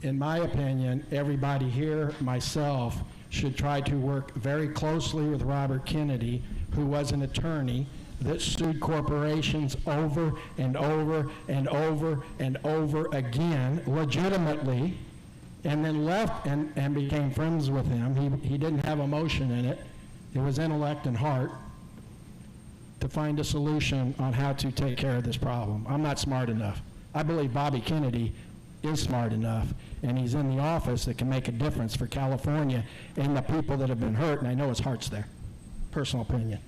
In my opinion, everybody here, myself, should try to work very closely with Robert Kennedy, who was an attorney that sued corporations over and over and over and over again, legitimately, and then left and became friends with him. He didn't have emotion in it. It was intellect and heart to find a solution on how to take care of this problem. I'm not smart enough. I believe Bobby Kennedy is smart enough, and he's in the office that can make a difference for California and the people that have been hurt, and I know his heart's there. Personal opinion.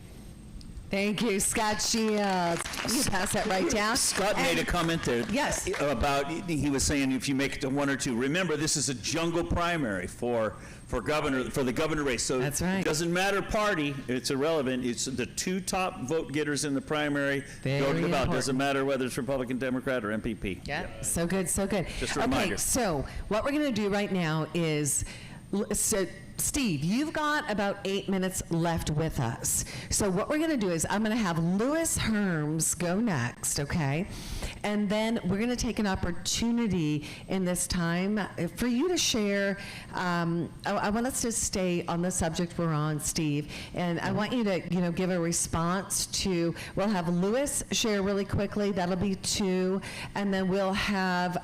Thank you, Scott Shields. You pass that right down. Scott made a comment there. Yes. About, he was saying if you make it to 1 or 2. Remember, this is a jungle primary for the governor race. So that's right. It doesn't matter party. It's irrelevant. It's the 2 top vote getters in the primary. Go to the ballot. Doesn't matter whether it's Republican, Democrat, or MPP. Yeah. So good, so good. Just a reminder. Okay, so what we're going to do right now is, Steve, you've got about 8 minutes left with us. So what we're going to do is I'm going to have Louis Herms go next, okay? And then we're going to take an opportunity in this time for you to share. I want us to stay on the subject we're on, Steve, and I want you to, give a response to. We'll have Louis share really quickly. That'll be 2, and then we'll have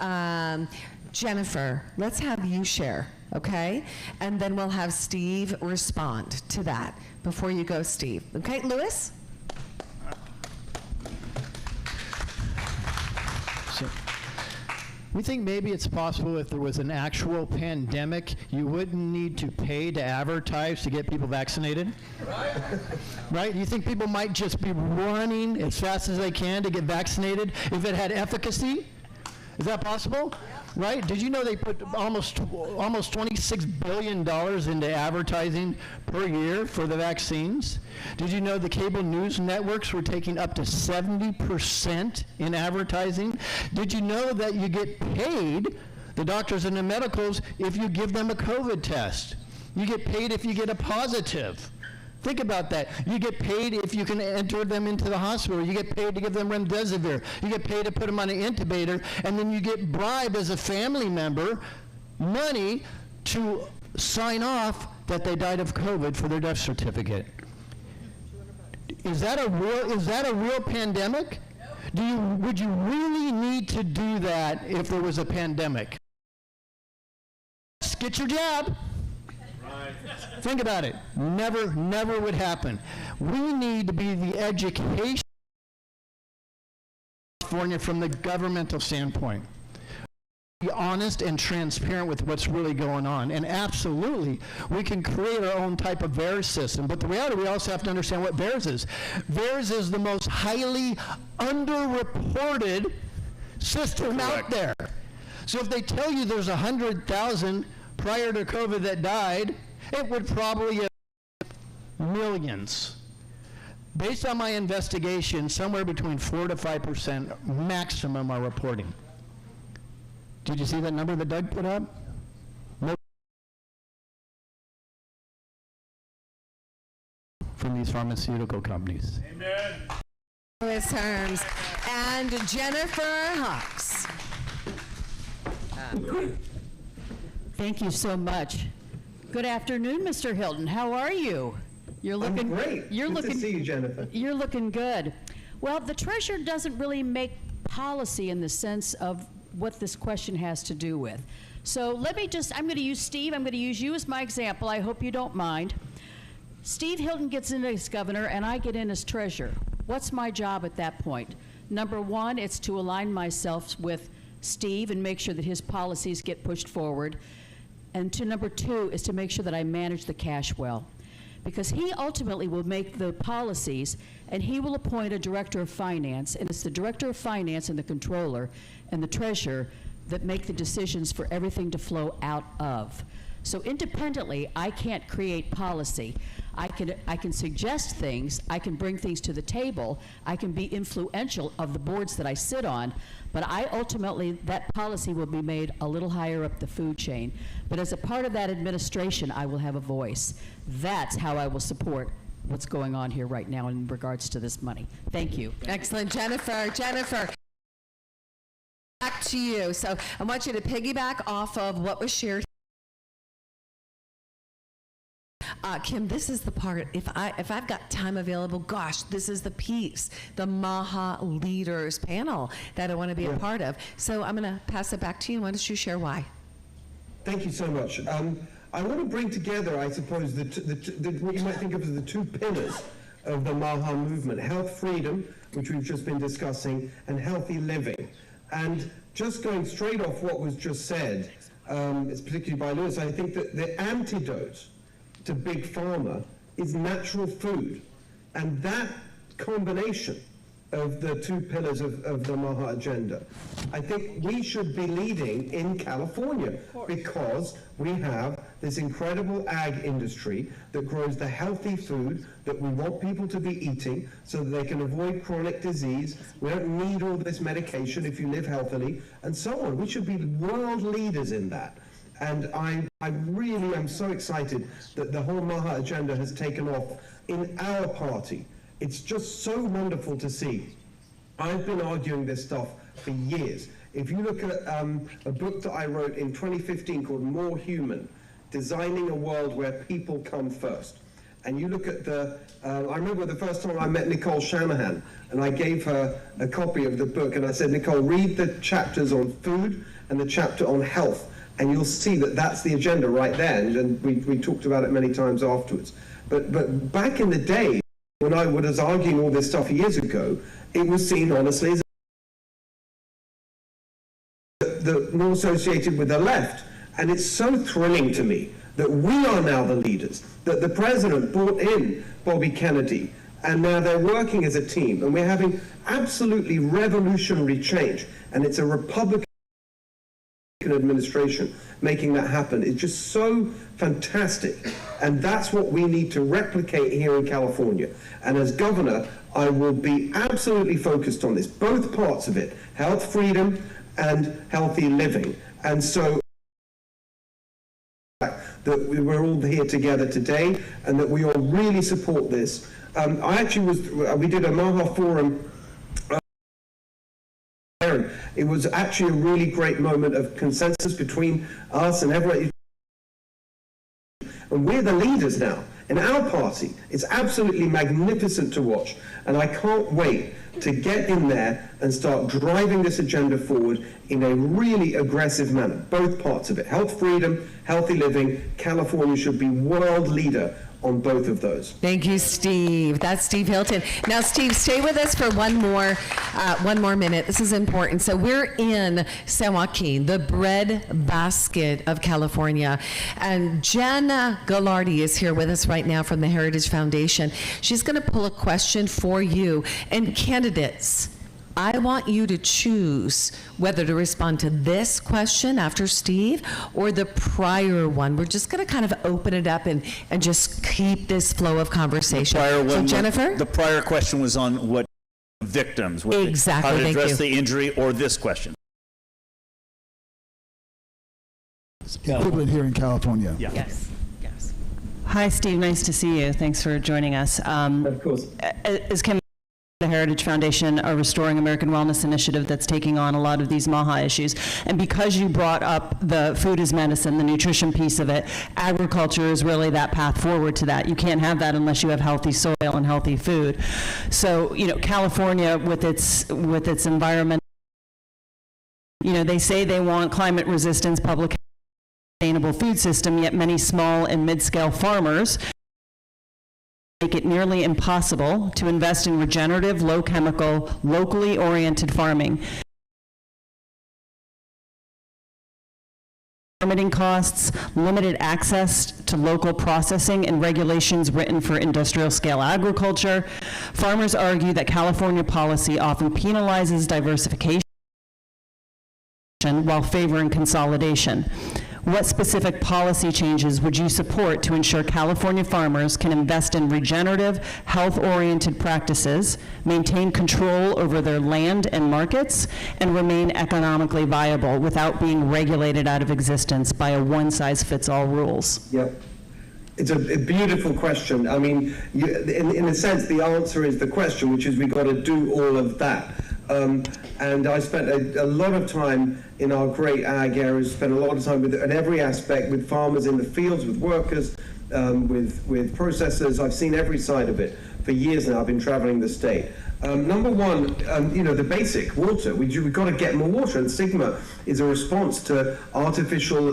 Jennifer. Let's have you share. Okay? And then we'll have Steve respond to that before you go, Steve. Okay, Louis? So, we think maybe it's possible if there was an actual pandemic, you wouldn't need to pay to advertise to get people vaccinated. Right? You think people might just be running as fast as they can to get vaccinated if it had efficacy? Is that possible? Right? Did you know they put almost $26 billion into advertising per year for the vaccines? Did you know the cable news networks were taking up to 70% in advertising? Did you know that you get paid, the doctors and the medicals, if you give them a COVID test? You get paid if you get a positive. Think about that. You get paid if you can enter them into the hospital. You get paid to give them remdesivir. You get paid to put them on an intubator, and then you get bribed as a family member money to sign off that they died of COVID for their death certificate. Is that a real pandemic? Would you really need to do that if there was a pandemic? Get your jab. Think about it. Never would happen. We need to be the education from the governmental standpoint. Be honest and transparent with what's really going on. And absolutely, we can create our own type of VAERS system. But the reality, we also have to understand what VAERS is. VAERS is the most highly underreported system out there. So if they tell you there's 100,000 prior to COVID that died, it would probably have millions. Based on my investigation, somewhere between 4 to 5% maximum are reporting. Did you see that number that Doug put up? From these pharmaceutical companies. Amen. Terms. And Jennifer Hawks. Thank you so much. Good afternoon, Mr. Hilton. How are you? I'm great. Good to see you, Jennifer. You're looking good. Well, the treasurer doesn't really make policy in the sense of what this question has to do with. So I'm going to use Steve. I'm going to use you as my example. I hope you don't mind. Steve Hilton gets in as governor, and I get in as treasurer. What's my job at that point? Number one, it's to align myself with Steve and make sure that his policies get pushed forward. And number two is to make sure that I manage the cash well. Because he ultimately will make the policies, and he will appoint a director of finance, and it's the director of finance and the controller and the treasurer that make the decisions for everything to flow out of. So independently, I can't create policy. I can suggest things, I can bring things to the table, I can be influential of the boards that I sit on, but that policy will be made a little higher up the food chain. But as a part of that administration, I will have a voice. That's how I will support what's going on here right now in regards to this money. Thank you. Excellent, Jennifer. Jennifer, back to you. So I want you to piggyback off of what was shared. Kim, this is the part, if I've got time available, gosh, this is the piece, the MAHA Leaders panel that I want to be a part of. So I'm going to pass it back to you. Why don't you share why? Thank you so much. I want to bring together, I suppose, what you might think of as the two pillars of the MAHA movement: health freedom, which we've just been discussing, and healthy living. And just going straight off what was just said, it's particularly by Lewis, I think that the antidote to big pharma is natural food, and that combination of the two pillars of the MAHA agenda, I think we should be leading in California, because we have this incredible ag industry that grows the healthy food that we want people to be eating so that they can avoid chronic disease. We don't need all this medication if you live healthily, and so on. We should be world leaders in that. And I really am so excited that the whole MAHA agenda has taken off in our party. It's just so wonderful to see. I've been arguing this stuff for years. If you look at a book that I wrote in 2015 called More Human, Designing a World Where People Come First, and you look at I remember the first time I met Nicole Shanahan, and I gave her a copy of the book, and I said, Nicole, read the chapters on food and the chapter on health, and you'll see that that's the agenda right there, and we talked about it many times afterwards. But back in the day, when I was arguing all this stuff years ago, it was seen honestly as more associated with the left. And it's so thrilling to me that we are now the leaders, that the president brought in Bobby Kennedy, and now they're working as a team, and we're having absolutely revolutionary change, and it's a Republican Republican administration making that happen is just so fantastic. And that's what we need to replicate here in California. And as governor, I will be absolutely focused on this, both parts of it, health freedom and healthy living. And so that we're all here together today and that we all really support this. We did a Maha Forum. It was actually a really great moment of consensus between us and everyone. And we're the leaders now in our party. It's absolutely magnificent to watch. And I can't wait to get in there and start driving this agenda forward in a really aggressive manner. Both parts of it. Health freedom, healthy living. California should be world leader on both of those. Thank you, Steve. That's Steve Hilton. Now, Steve, stay with us for one more minute. This is important. So we're in San Joaquin, the bread basket of California. And Jenna Gallardi is here with us right now from the Heritage Foundation. She's going to pull a question for you. And candidates, I want you to choose whether to respond to this question after Steve or the prior one. We're just going to kind of open it up and just keep this flow of conversation. So Jennifer? The prior question was on what victims, exactly, how to address the injury, or this question. Equivalent here in California. Yeah. Yes. Hi, Steve. Nice to see you. Thanks for joining us. Of course. As Kim, the Heritage Foundation are Restoring American Wellness initiative that's taking on a lot of these MAHA issues. And because you brought up the food is medicine, the nutrition piece of it, agriculture is really that path forward to that. You can't have that unless you have healthy soil and healthy food. So, California with its environment, they say they want climate resistance, public sustainable food system, yet many small and mid-scale farmers make it nearly impossible to invest in regenerative, low-chemical, locally oriented farming. Permitting costs, limited access to local processing, and regulations written for industrial-scale agriculture. Farmers argue that California policy often penalizes diversification while favoring consolidation. What specific policy changes would you support to ensure California farmers can invest in regenerative, health-oriented practices, maintain control over their land and markets, and remain economically viable without being regulated out of existence by a one-size-fits-all rules? Yep. It's a beautiful question. I mean, in a sense, the answer is the question, which is we've got to do all of that. And I spent a lot of time in our great ag areas, spent a lot of time in every aspect with farmers in the fields, with workers, with processors. I've seen every side of it for years now. I've been traveling the state. Number one, the basic water. We've got to get more water, and SGMA is a response to artificial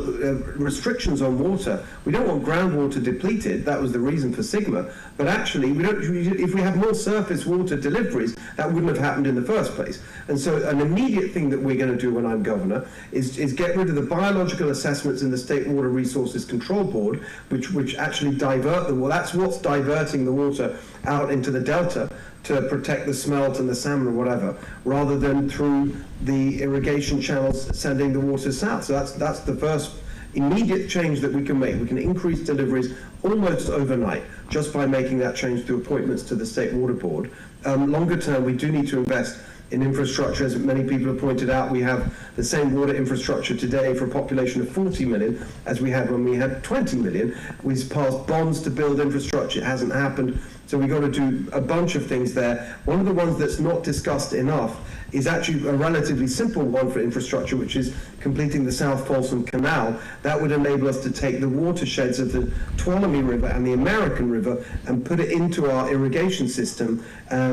restrictions on water. We don't want groundwater depleted. That was the reason for SGMA. But actually, if we have more surface water deliveries, that wouldn't have happened in the first place. And so an immediate thing that we're going to do when I'm governor is get rid of the biological assessments in the State Water Resources Control Board, which actually divert the water. That's what's diverting the water out into the delta to protect the smelt and the salmon or whatever, rather than through the irrigation channels sending the water south. So that's the first immediate change that we can make. We can increase deliveries almost overnight just by making that change through appointments to the State Water Board. Longer term, we do need to invest in infrastructure. As many people have pointed out, we have the same water infrastructure today for a population of 40 million as we had when we had 20 million. We've passed bonds to build infrastructure. It hasn't happened. So we've got to do a bunch of things there. One of the ones that's not discussed enough is actually a relatively simple one for infrastructure, which is completing the South Folsom Canal. That would enable us to take the watersheds of the Tuolumne River and the American River and put it into our irrigation system,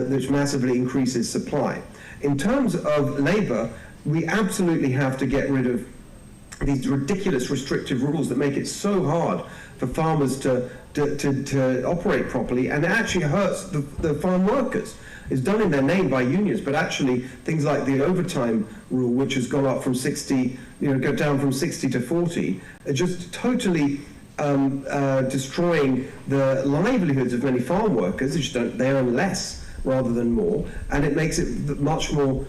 which massively increases supply. In terms of labor, we absolutely have to get rid of these ridiculous restrictive rules that make it so hard for farmers to operate properly, and it actually hurts the farm workers. It's done in their name by unions, but actually things like the overtime rule, which has gone up from 60, go down from 60 to 40, are just totally destroying the livelihoods of many farm workers. They earn less rather than more, and it makes it much more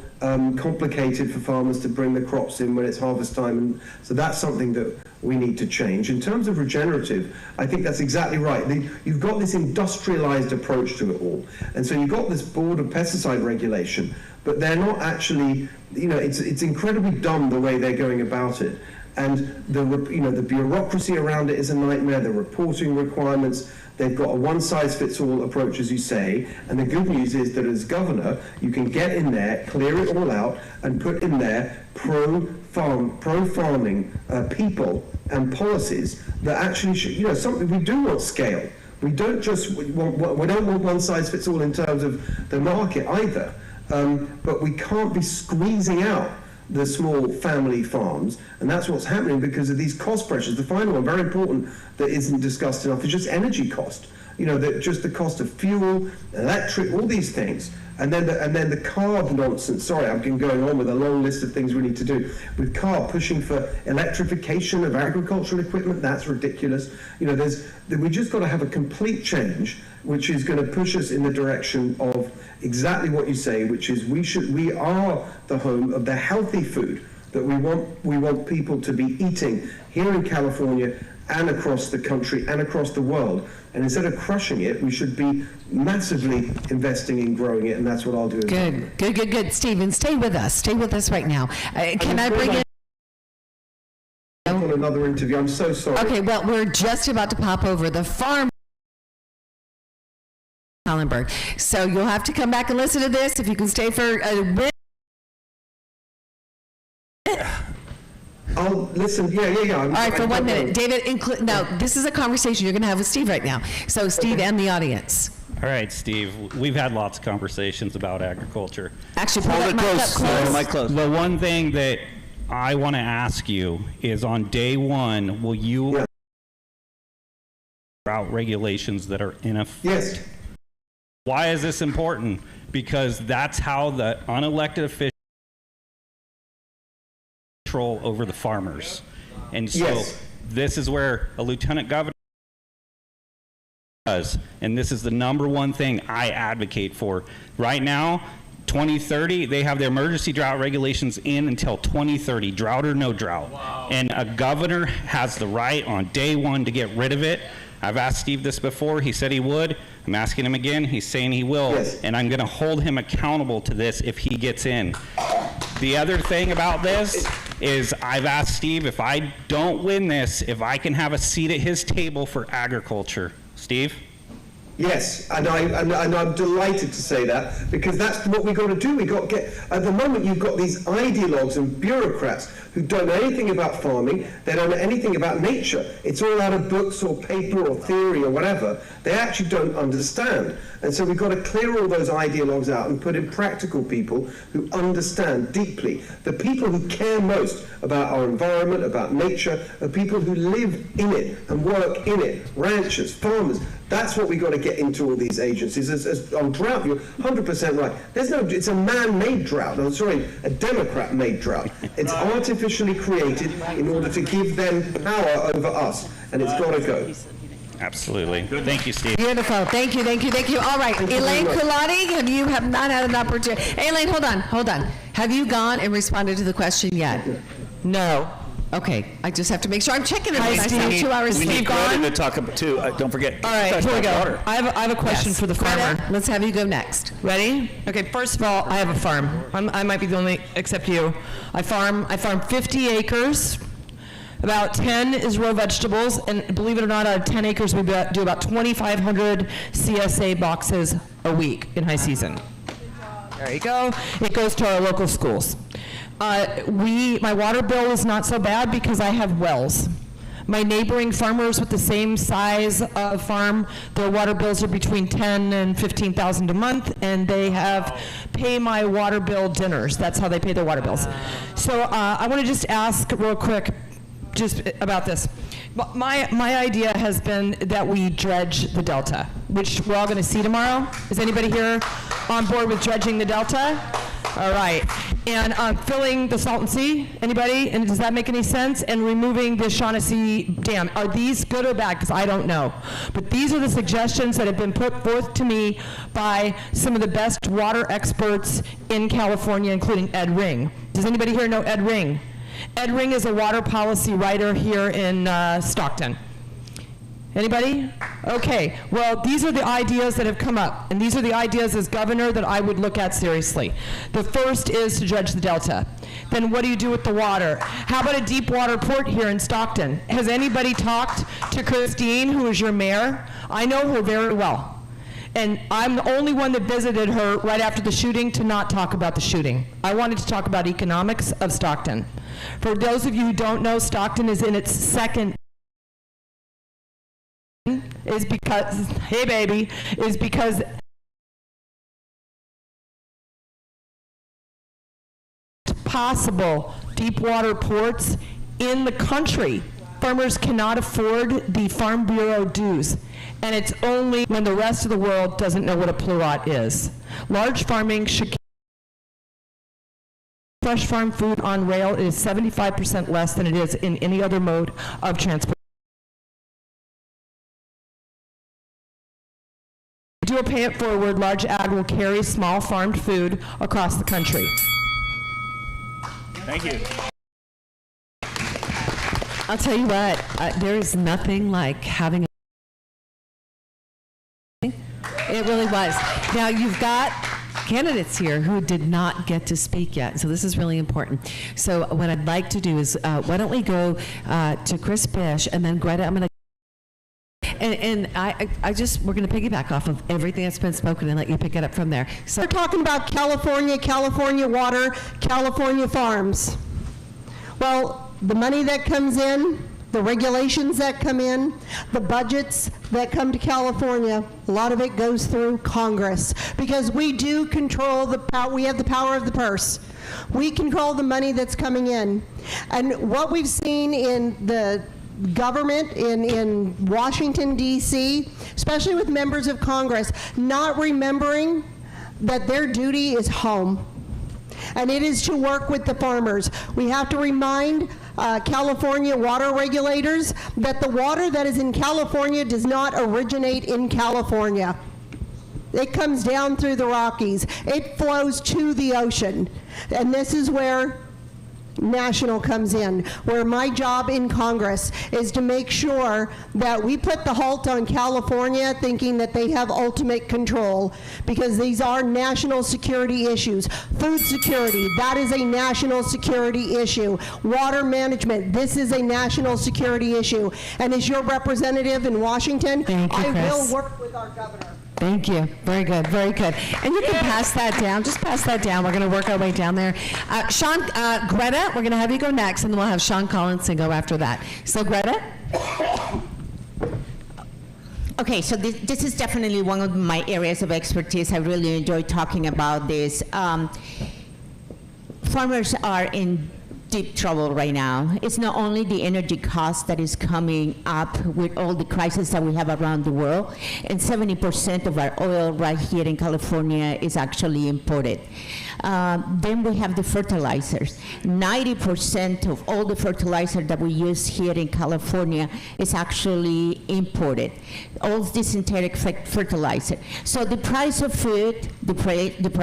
complicated for farmers to bring the crops in when it's harvest time, and so that's something that we need to change. In terms of regenerative, I think that's exactly right. You've got this industrialized approach to it all, and so you've got this board of pesticide regulation, but they're not actually, it's incredibly dumb the way they're going about it. And the bureaucracy around it is a nightmare, the reporting requirements, they've got a one-size-fits-all approach, as you say, and the good news is that as governor, you can get in there, clear it all out, and put in there pro-farming people and policies that actually should, something we do want scale. We don't want one-size-fits-all in terms of the market either, but we can't be squeezing out the small family farms, and that's what's happening because of these cost pressures. The final one, very important, that isn't discussed enough, is just energy cost. Just the cost of fuel, electric, all these things, and then the CARB nonsense. Sorry, I've been going on with a long list of things we need to do. With CARB pushing for electrification of agricultural equipment, that's ridiculous. We just got to have a complete change, which is going to push us in the direction of exactly what you say, which is we are the home of the healthy food that we want people to be eating here in California and across the country and across the world. And instead of crushing it, we should be massively investing in growing it, and that's what I'll do. Good. Stephen, stay with us. Stay with us right now. Can I bring in? On another interview. I'm so sorry. Okay, well, we're just about to pop over the farm. Hollenberg. So you'll have to come back and listen to this if you can stay for a minute. I'll listen. Yeah. All right, for 1 minute. David, now, this is a conversation you're going to have with Steve right now. So, Steve and the audience. All right, Steve. We've had lots of conversations about agriculture. Actually, pull that mic up close. The one thing that I want to ask you is on day one, will you drought regulations that are in effect? Yes. Why is this important? Because that's how the unelected officials control over the farmers. And so this is where a lieutenant governor does, and this is the number one thing I advocate for. Right now, 2030, they have their emergency drought regulations in until 2030, drought or no drought. Wow. And a governor has the right on day one to get rid of it. I've asked Steve this before. He said he would. I'm asking him again. He's saying he will. Yes. And I'm going to hold him accountable to this if he gets in. The other thing about this is I've asked Steve, if I don't win this, if I can have a seat at his table for agriculture. Steve? Yes, and I'm delighted to say that, because that's what we've got to do. We've got to get, at the moment you've got these ideologues and bureaucrats who don't know anything about farming, they don't know anything about nature. It's all out of books or paper or theory or whatever. They actually don't understand. And so we've got to clear all those ideologues out and put in practical people who understand deeply. The people who care most about our environment, about nature, are people who live in it and work in it, ranchers, farmers. That's what we've got to get into all these agencies. As on drought, you're 100% right. It's a man-made drought. I'm sorry, a Democrat-made drought. It's artificially created in order to give them power over us, and it's got to go. Absolutely. Thank you, Steve. Beautiful. Thank you. All right, Elaine Kulati, you have not had an opportunity. Hey, Elaine, hold on. Have you gone and responded to the question yet? No. Okay, I just have to make sure I'm checking it. I have 2 hours. We need Greta to talk about too. Don't forget. All right, here we go. I have a question for the farmer. Greta, let's have you go next. Ready? Okay, first of all, I have a farm. I might be the only, except you. I farm 50 acres. About 10 is row vegetables, and believe it or not, out of 10 acres, we do about 2,500 CSA boxes a week in high season. There you go. It goes to our local schools. My water bill is not so bad because I have wells. My neighboring farmers with the same size farm, their water bills are between $10,000 and $15,000 a month, and they pay my water bill dinners. That's how they pay their water bills. So I want to just ask real quick, just about this. My idea has been that we dredge the Delta, which we're all going to see tomorrow. Is anybody here on board with dredging the Delta? All right. And filling the Salton Sea, anybody? And does that make any sense? And removing the Shaughnessy Dam. Are these good or bad? Because I don't know. But these are the suggestions that have been put forth to me by some of the best water experts in California, including Ed Ring. Does anybody here know Ed Ring? Ed Ring is a water policy writer here in Stockton. Anybody? Okay, well, these are the ideas that have come up, and these are the ideas as governor that I would look at seriously. The first is to dredge the Delta. Then what do you do with the water? How about a deep water port here in Stockton? Has anybody talked to Christine, who is your mayor? I know her very well. And I'm the only one that visited her right after the shooting to not talk about the shooting. I wanted to talk about economics of Stockton. For those of you who don't know, Stockton is in its second is because, hey baby, is because possible deep water ports in the country. Farmers cannot afford the Farm Bureau dues, and it's only when the rest of the world doesn't know what a plurot is. Large farming should fresh farm food on rail is 75% less than it is in any other mode of transport. Do a pay it forward, large ag will carry small farmed food across the country. Thank you. I'll tell you what, there is nothing like having it really was. Now you've got candidates here who did not get to speak yet, so this is really important. So what I'd like to do is, why don't we go to Chris Bish, and then Greta, I'm going to And we're going to piggyback off of everything that's been spoken and let you pick it up from there. So we're talking about California, California water, California farms. Well, the money that comes in, the regulations that come in, the budgets that come to California, a lot of it goes through Congress because we do control the power. We have the power of the purse. We control the money that's coming in. And what we've seen in the government in Washington, D.C., especially with members of Congress, not remembering that their duty is home, and it is to work with the farmers. We have to remind California water regulators that the water that is in California does not originate in California. It comes down through the Rockies. It flows to the ocean, and this is where national comes in, where my job in Congress is to make sure that we put the halt on California thinking that they have ultimate control, because these are national security issues. Food security, that is a national security issue. Water management, this is a national security issue. And as your representative in Washington, I will work with our governor. Thank you. Very good. Very good. And you can pass that down. Just pass that down. We're going to work our way down there. Sean, Greta, we're going to have you go next, and then we'll have Sean Collinson go after that. So, Greta? Okay, so this is definitely one of my areas of expertise. I really enjoy talking about this. Farmers are in deep trouble right now. It's not only the energy cost that is coming up with all the crises that we have around the world, and 70% of our oil right here in California is actually imported. Then we have the fertilizers. 90% of all the fertilizer that we use here in California is actually imported. All this synthetic fertilizer. So the price of food, the price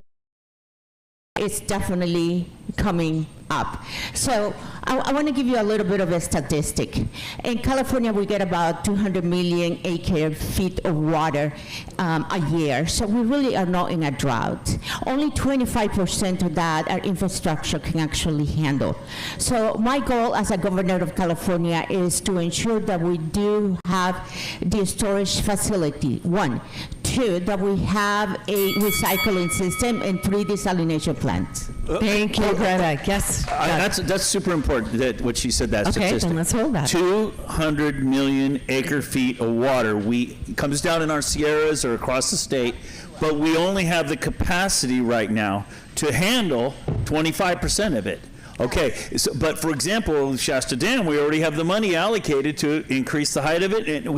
is definitely coming up. So I want to give you a little bit of a statistic. In California, we get about 200 million acre feet of water a year. So we really are not in a drought. Only 25% of that our infrastructure can actually handle. So my goal as a governor of California is to ensure that we do have the storage facility, 1. 2, that we have a recycling system, and 3, desalination plants. Thank you, Greta. Yes. That's super important, that what she said, that statistic. Then let's hold that. 200 million acre feet of water comes down in our Sierras or across the state, but we only have the capacity right now to handle 25% of it. Okay, but for example, Shasta Dam, we already have the money allocated to increase the height of it, and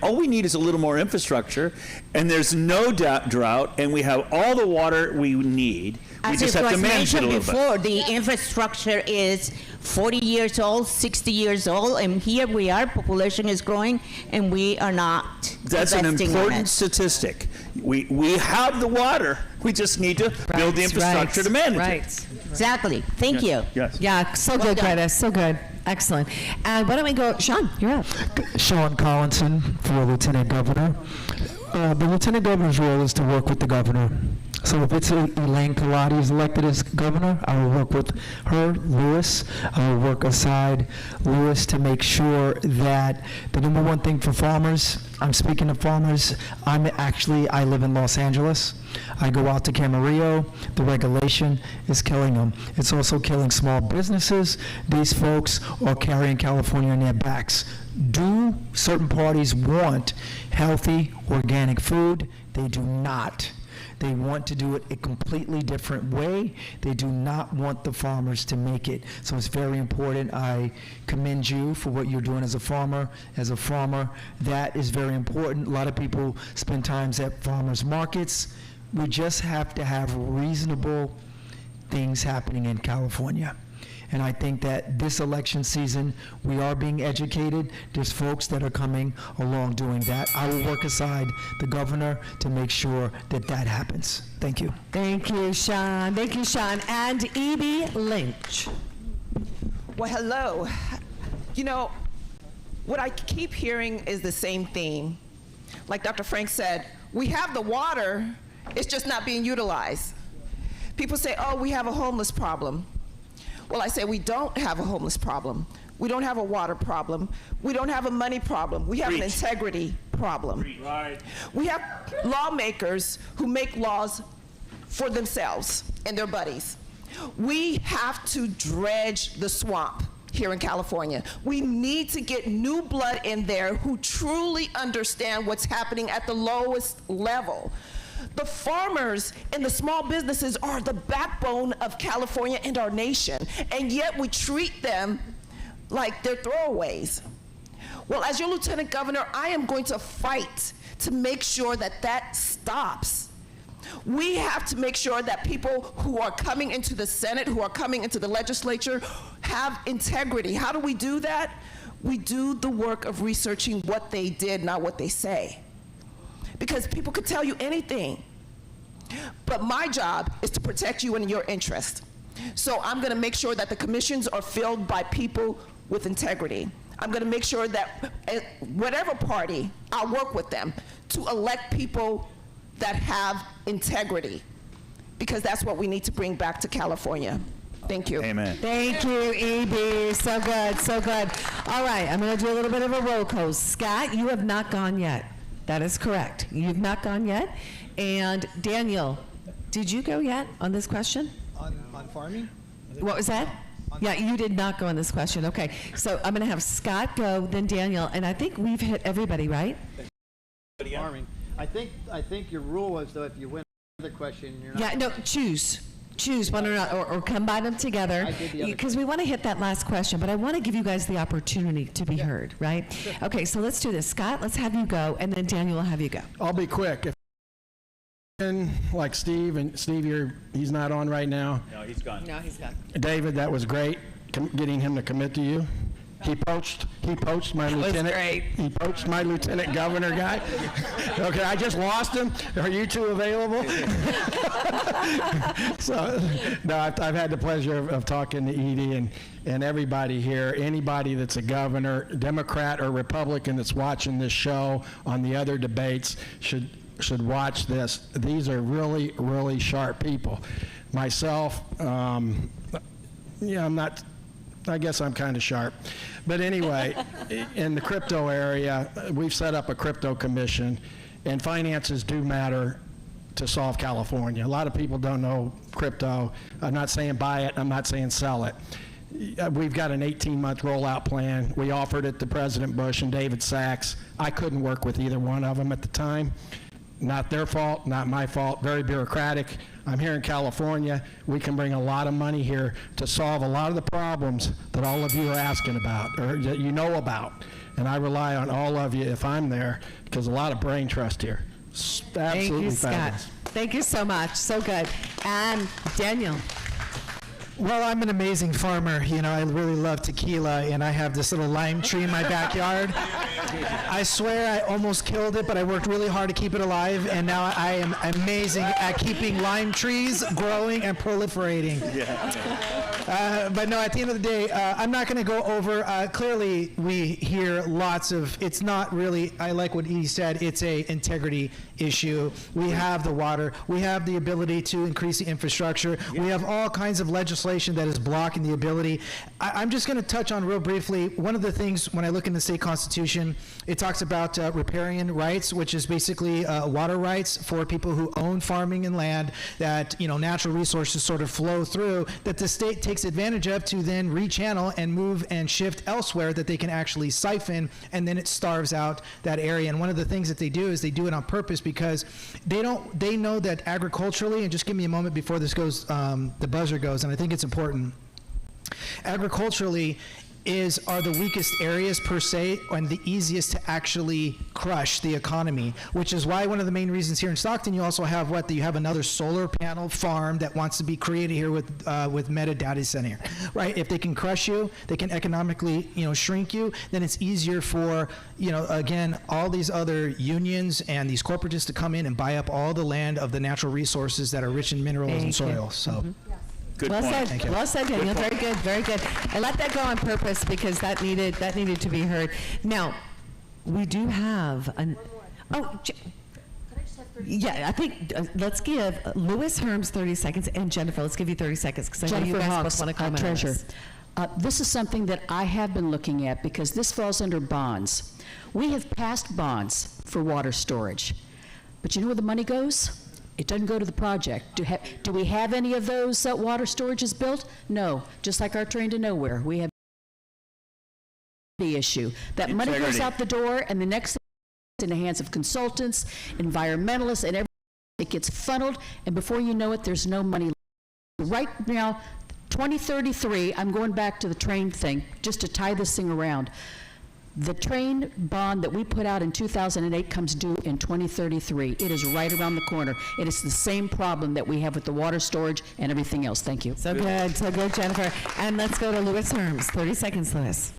all we need is a little more infrastructure, and there's no drought, and we have all the water we need. We As just it have to was manage it a mentioned little bit. before, the infrastructure is 40 years old, 60 years old, and here we are, population is growing, and we are not That's an investing in important it. statistic. We have the water. We just need to build the infrastructure to manage it. Exactly. Thank you. Yes. Yeah, so Well good, done. Greta, so good. Excellent. And why don't we go, Sean, you're up. Sean Collinson for Lieutenant Governor. The Lieutenant Governor's role is to work with the governor. So if it's Elaine Colati is elected as governor, I will work with her, Lewis. I will work aside Lewis to make sure that the number one thing for farmers, I'm speaking of farmers, I live in Los Angeles. I go out to Camarillo. The regulation is killing them. It's also killing small businesses. These folks are carrying California on their backs. Do certain parties want healthy, organic food? They do not. They want to do it a completely different way. They do not want the farmers to make it. So it's very important. I commend you for what you're doing as a farmer. As a farmer, that is very important. A lot of people spend times at farmers markets. We just have to have reasonable things happening in California. And I think that this election season, we are being educated. There's folks that are coming along doing that. I will work aside the governor to make sure that that happens. Thank you. Thank you, Sean. Thank you, Sean. And E.B. Lynch. Well, hello. You know, what I keep hearing is the same theme. Like Dr. Frank said, we have the water, it's just not being utilized. People say, oh, we have a homeless problem. Well, I say we don't have a homeless problem. We don't have a water problem. We don't have a money problem. We have an integrity problem. Right. We have lawmakers who make laws for themselves and their buddies. We have to dredge the swamp here in California. We need to get new blood in there who truly understand what's happening at the lowest level. The farmers and the small businesses are the backbone of California and our nation, and yet we treat them like they're throwaways. Well, as your Lieutenant Governor, I am going to fight to make sure that that stops. We have to make sure that people who are coming into the Senate, who are coming into the legislature, have integrity. How do we do that? We do the work of researching what they did, not what they say. Because people could tell you anything. But my job is to protect you and your interest. So I'm going to make sure that the commissions are filled by people with integrity. I'm going to make sure that whatever party, I'll work with them to elect people that have integrity. Because that's what we need to bring back to California. Thank you. Amen. Thank you, E.B. So good, so good. All right, I'm going to do a little bit of a roll call. Scott, you have not gone yet. That is correct. You've not gone yet. And Daniel, did you go yet on this question? On farming? What was that? Yeah, you did not go on this question. Okay, so I'm going to have Scott go, then Daniel, and I think we've hit everybody, right? Farming. I think your rule was, though, if you win the question, you're not. Yeah, no, choose one or not, or combine them together, because we want to hit that last question, but I want to give you guys the opportunity to be heard, right? Sure. Okay, so let's do this. Scott, let's have you go, and then Daniel will have you go. I'll be quick. Like Steve, and Steve, he's not on right now. No, he's gone. No, he's gone. David, that was great, getting him to commit to you. He poached my lieutenant. Great. He poached my lieutenant governor guy. Okay, I just lost him. Are you two available? So, no, I've had the pleasure of talking to Edie and everybody here. Anybody that's a governor, Democrat or Republican, that's watching this show on the other debates should watch this. These are really, really sharp people. Myself, I guess I'm kind of sharp. But anyway, in the crypto area, we've set up a crypto commission, and finances do matter to solve California. A lot of people don't know crypto. I'm not saying buy it, I'm not saying sell it. We've got an 18-month rollout plan. We offered it to President Bush and David Sachs. I couldn't work with either one of them at the time. Not their fault, not my fault, very bureaucratic. I'm here in California. We can bring a lot of money here to solve a lot of the problems that all of you are asking about, or that you know about. And I rely on all of you if I'm there, because a lot of brain trust here. Absolutely Thank you, Scott. fabulous. Thank you so much. So good. And Daniel. Well, I'm an amazing farmer. You know, I really love tequila, and I have this little lime tree in my backyard. I swear I almost killed it, but I worked really hard to keep it alive, and now I am amazing at keeping lime trees growing and proliferating. But no, at the end of the day, I'm not going to go over, clearly we hear lots of, it's not really, I like what Edie said, it's a integrity issue. We have the water, we have the ability to increase the infrastructure, we have all kinds of legislation that is blocking the ability. I'm just going to touch on real briefly, one of the things when I look in the state constitution, it talks about riparian rights, which is basically water rights for people who own farming and land that, you know, natural resources sort of flow through, that the state takes advantage of to then rechannel and move and shift elsewhere that they can actually siphon, and then it starves out that area. And one of the things that they do is they do it on purpose because they know that agriculturally, and just give me a moment before this goes, the buzzer goes, and I think it's important. Agriculturally are the weakest areas per se and the easiest to actually crush the economy, which is why one of the main reasons here in Stockton you also have you have another solar panel farm that wants to be created here with Meta Data Center, right? If they can crush you, they can economically, you know, shrink you, then it's easier for, you know, again, all these other unions and these corporatists to come in and buy up all the land of the natural resources that are rich in minerals and soil. So. Good well point. said. Well said, Daniel. Very good. Very good. I let that go on purpose because that needed to be heard. Now, we do have an. Oh, yeah. I think let's give Louis Herms 30 seconds and Jennifer. Let's give you 30 seconds because I know you guys both want to comment on this. This is something that I have been looking at because this falls under bonds. We have passed bonds for water storage, but you know where the money goes? It doesn't go to the project. Do we have any of those water storages built? No. Just like our train to nowhere, we have the issue. That money goes out the door, and the next thing is in the hands of consultants, environmentalists, and everything. It gets funneled, and before you know it, there's no money left. Right now, 2033, I'm going back to the train thing, just to tie this thing around. The train bond that we put out in 2008 comes due in 2033. It is right around the corner. It is the same problem that we have with the water storage and everything else. Thank you. So good, Jennifer. And let's go to Louis Herms. 30 seconds, Louis.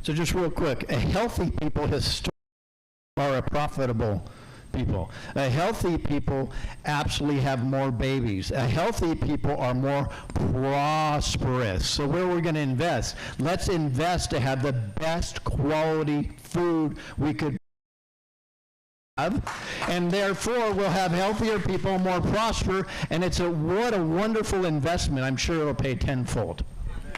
So just real quick, a healthy people historically are a profitable people. Healthy people absolutely have more babies. Healthy people are more prosperous. So where we're going to invest? Let's invest to have the best quality food we could have, and therefore we'll have healthier people, more prosper, and what a wonderful investment. I'm sure it'll pay tenfold.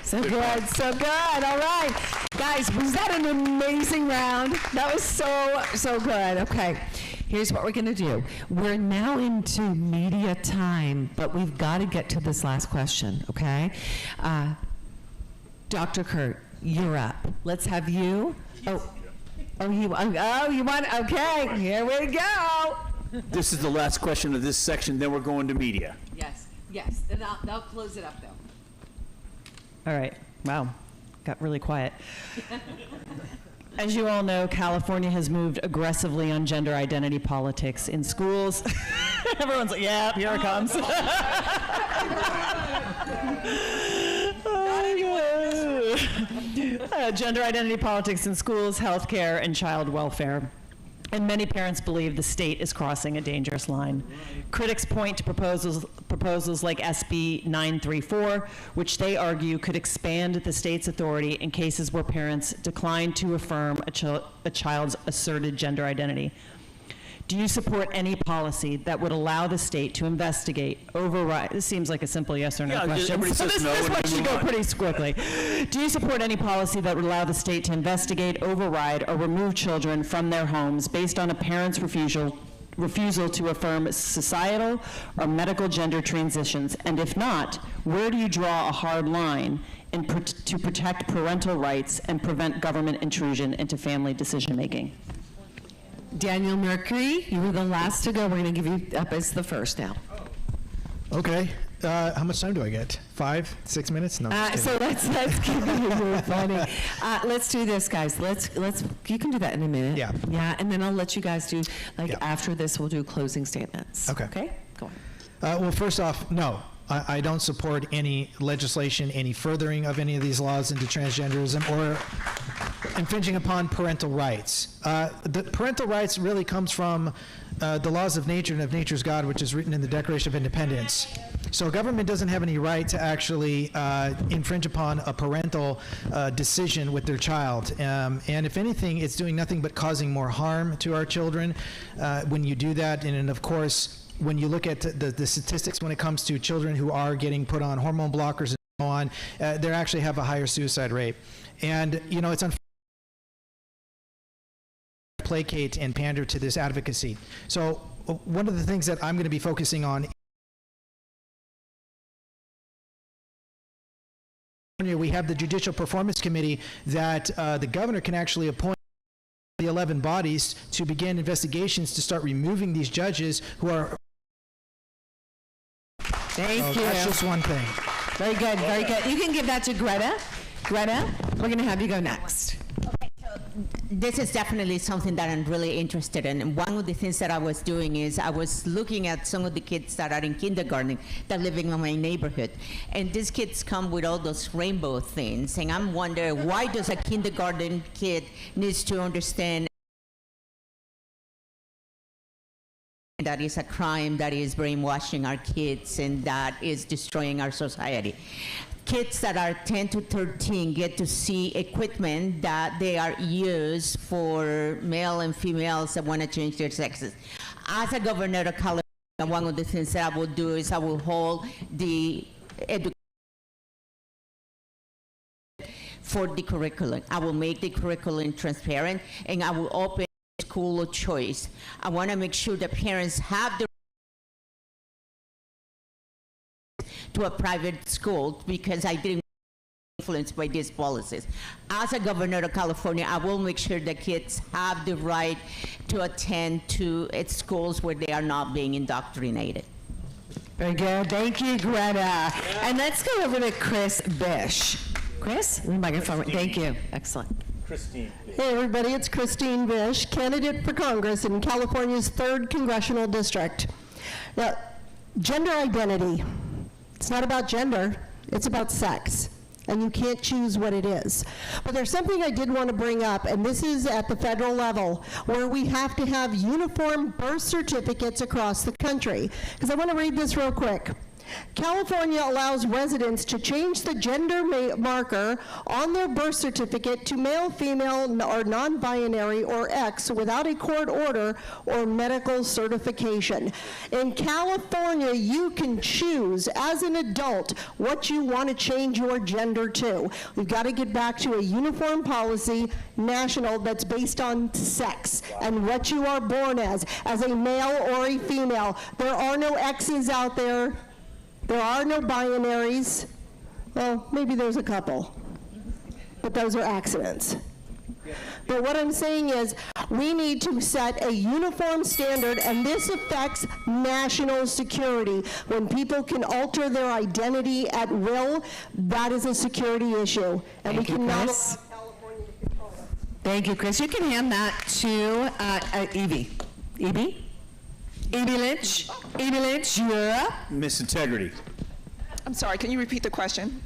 So good, so good. All right. Guys, was that an amazing round? That was so good. Okay. Here's what we're going to do. We're now into media time, but we've got to get to this last question, okay? Dr. Kurt, you're up. Let's have you. You want, okay, here we go. This is the last question of this section, then we're going to media. Yes. Then I'll close it up, though. All right. Wow. Got really quiet. As you all know, California has moved aggressively on gender identity politics in schools. Everyone's like, yeah, here it comes. Gender identity politics in schools, healthcare, and child welfare. And many parents believe the state is crossing a dangerous line. Critics point to proposals like SB 934, which they argue could expand the state's authority in cases where parents decline to affirm a child's asserted gender identity. Do you support any policy that would allow the state to investigate, override? This seems like a simple yes or no question. So this one should go pretty quickly. Do you support any policy that would allow the state to investigate, override, or remove children from their homes based on a parent's refusal to affirm societal or medical gender transitions? And if not, where do you draw a hard line to protect parental rights and prevent government intrusion into family decision-making? Daniel Mercury, you were the last to go. We're going to give you up as the first now. Okay. How much time do I get? 5, 6 minutes? No. So let's give you. You're funny. Let's do this, guys. Let's. You can do that in a minute. Yeah. Yeah, and then I'll let you guys do after this. We'll do closing statements. Okay. Okay. Go on. Well, first off, no. I don't support any legislation, any furthering of any of these laws into transgenderism or infringing upon parental rights. The parental rights really comes from the laws of nature and of nature's God, which is written in the Declaration of Independence. So government doesn't have any right to actually infringe upon a parental decision with their child. And if anything, it's doing nothing but causing more harm to our children when you do that. And of course, when you look at the statistics when it comes to children who are getting put on hormone blockers and so on, they actually have a higher suicide rate. And, you know, it's unfortunate to placate and pander to this advocacy. So one of the things that I'm going to be focusing on, we have the Judicial Performance Committee that the governor can actually appoint the 11 bodies to begin investigations to start removing these judges who are. Thank you. That's just one thing. Very good, very good. You can give that to Greta. Greta, we're going to have you go next. This is definitely something that I'm really interested in. And one of the things that I was doing is I was looking at some of the kids that are in kindergarten that live in my neighborhood. And these kids come with all those rainbow things. And I'm wondering, why does a kindergarten kid needs to understand that is a crime, that is brainwashing our kids, and that is destroying our society? Kids that are 10 to 13 get to see equipment that they are used for male and females that want to change their sexes. As a governor of California, one of the things that I will do is I will hold the education for the curriculum. I will make the curriculum transparent, and I will open school of choice. I want to make sure that parents have the to a private school because I didn't influenced by these policies. As a governor of California, I will make sure that kids have the right to attend to schools where they are not being indoctrinated. Very good. Thank you, Greta. And let's go over to Chris Bish. Chris, the microphone. Thank you. Excellent. Hey everybody, it's Christine Bish, candidate for Congress in California's 3rd Congressional District. Now, gender identity, it's not about gender, it's about sex, and you can't choose what it is. But there's something I did want to bring up, and this is at the federal level, where we have to have uniform birth certificates across the country. Because I want to read this real quick. California allows residents to change the gender marker on their birth certificate to male, female, or non-binary or X without a court order or medical certification. In California, you can choose as an adult what you want to change your gender to. We've got to get back to a uniform policy, national, that's based on sex and what you are born as a male or a female. There are no X's out there. There are no binaries. Well, maybe there's a couple, but those are accidents. But what I'm saying is we need to set a uniform standard, and this affects national security. When people can alter their identity at will, that is a security issue. And we cannot allow California to control it. Thank you, Chris. You can hand that to Evie. Evie? Evie Lynch. Evie Lynch, you're up. Miss Integrity. I'm sorry, can you repeat the question?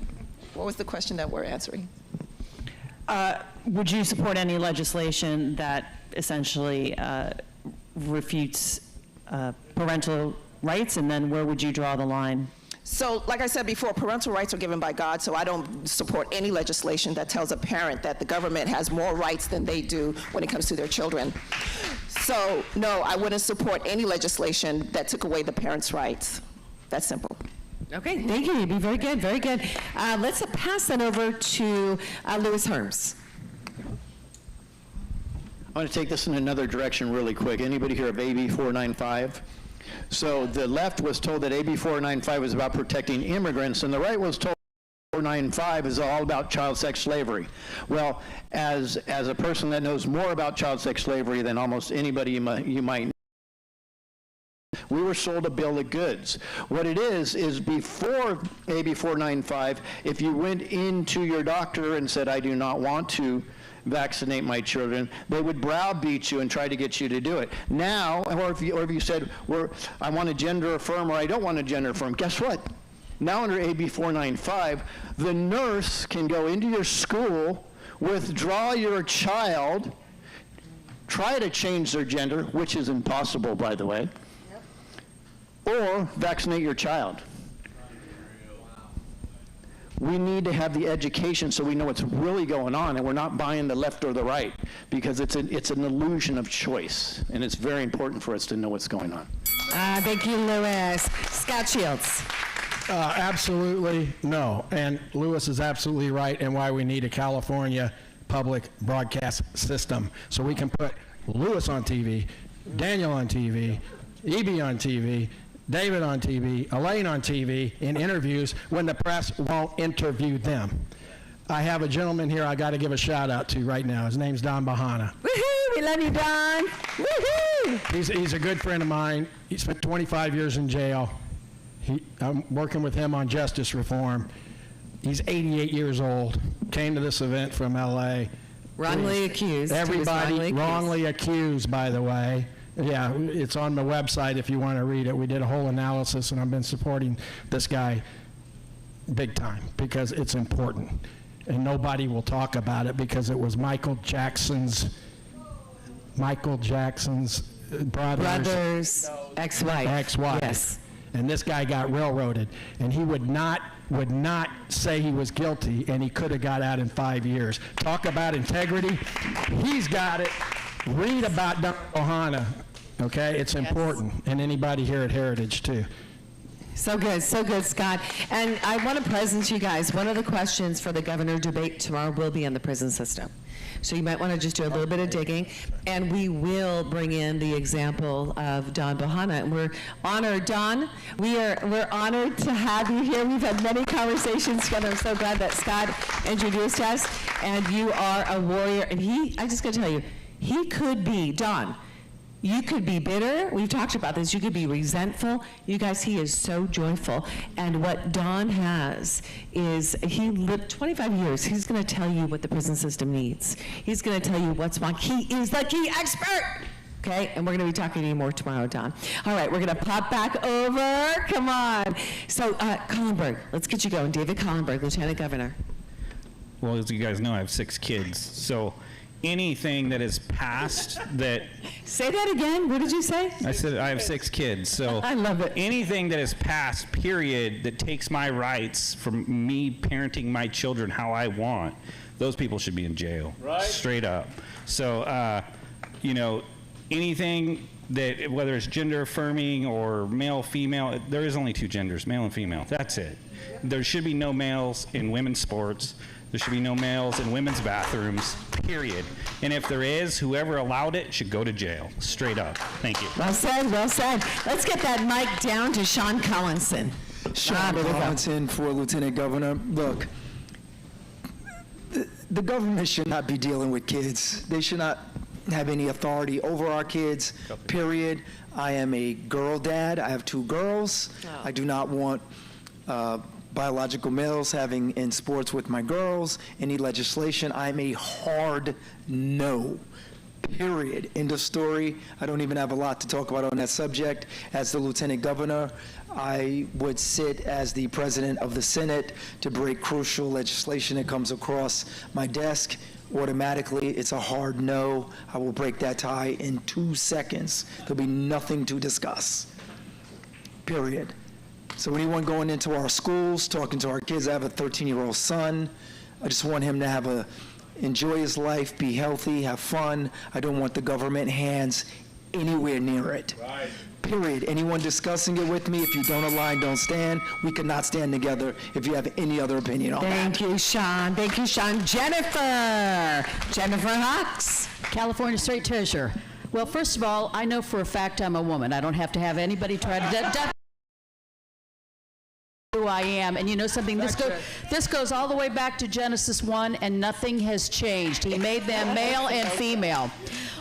What was the question that we're answering? Would you support any legislation that essentially refutes parental rights, and then where would you draw the line? So, like I said before, parental rights are given by God, so I don't support any legislation that tells a parent that the government has more rights than they do when it comes to their children. So, no, I wouldn't support any legislation that took away the parents' rights. That's simple. Okay, thank you, Evie. Very good, very good. Let's pass that over to Louis Herms. I want to take this in another direction really quick. Anybody hear of AB 495? So the left was told that AB 495 was about protecting immigrants, and the right was told 495 is all about child sex slavery. Well, as a person that knows more about child sex slavery than almost anybody you might know, We were sold a bill of goods. What it is before AB 495, if you went into your doctor and said, I do not want to vaccinate my children, they would browbeat you and try to get you to do it. Now, or if you said, I want to gender affirm or I don't want to gender affirm, guess what? Now under AB 495, the nurse can go into your school, withdraw your child, try to change their gender, which is impossible, by the way, or vaccinate your child. We need to have the education so we know what's really going on and we're not buying the left or the right, because it's an illusion of choice, and it's very important for us to know what's going on. Thank you, Louis. Scott Shields. Absolutely no. And Louis is absolutely right, and why we need a California public broadcast system. So we can put Louis on TV, Daniel on TV, Evie on TV, David on TV, Elaine on TV in interviews when the press won't interview them. I have a gentleman here I got to give a shout out to right now. His name's Don Bahana. Woohoo! We love you, Don. Woohoo! He's a good friend of mine. He spent 25 years in jail. I'm working with him on justice reform. He's 88 years old. Came to this event from LA. Wrongly accused. Everybody wrongly accused, by the way. Yeah, it's on my website if you want to read it. We did a whole analysis, and I've been supporting this guy big time because it's important. And nobody will talk about it because it was Michael Jackson's brother's ex-wife. Yes. And this guy got railroaded, and he would not say he was guilty, and he could have got out in 5 years. Talk about integrity. He's got it. Read about Don Ohana, okay? It's important, and anybody here at Heritage, too. So good, Scott. And I want to present you guys, one of the questions for the governor debate tomorrow will be on the prison system. So you might want to just do a little bit of digging, and we will bring in the example of Don Bahana. And we're honored, Don. We're honored to have you here. We've had many conversations together. I'm so glad that Scott introduced us, and you are a warrior. And I just got to tell you, he could be, Don, you could be bitter. We've talked about this. You could be resentful. You guys, he is so joyful. And what Don has is, he lived 25 years. He's going to tell you what the prison system needs. He's going to tell you what's wrong. He is the key expert. Okay, and we're going to be talking to you more tomorrow, Don. All right, we're going to pop back over. Come on. So, Collenberg, let's get you going. David Collenberg, Lieutenant Governor. Well, as you guys know, I have 6 kids. So anything that is passed that... Say that again. What did you say? I said I have 6 kids. So I love it. Anything that is passed, period, that takes my rights from me parenting my children how I want, those people should be in jail. Right. Straight up. So, anything that, whether it's gender affirming or male, female, there is only 2 genders, male and female. That's it. There should be no males in women's sports. There should be no males in women's bathrooms, period. And if there is, whoever allowed it should go to jail, straight up. Thank you. Well said, well said. Let's get that mic down to Sean Collinson. Sean Collinson for Lieutenant Governor. Look, the government should not be dealing with kids. They should not have any authority over our kids, period. I am a girl dad. I have 2 girls. Oh. I do not want biological males having in sports with my girls, any legislation. I'm a hard no, period. End of story. I don't even have a lot to talk about on that subject. As the Lieutenant Governor, I would sit as the President of the Senate to break crucial legislation that comes across my desk. Automatically, it's a hard no. I will break that tie in 2 seconds. There'll be nothing to discuss, period. So anyone going into our schools, talking to our kids, I have a 13-year-old son. I just want him to enjoy his life, be healthy, have fun. I don't want the government hands anywhere near it. Right. Period. Anyone discussing it with me, if you don't align, don't stand. We cannot stand together if you have any other opinion on that. Thank you, Sean. Thank you, Sean. Jennifer Hawks. California State Treasurer. Well, first of all, I know for a fact I'm a woman. I don't have to have anybody try to who I am. And you know something, this goes all the way back to Genesis 1, and nothing has changed. He made them male and female.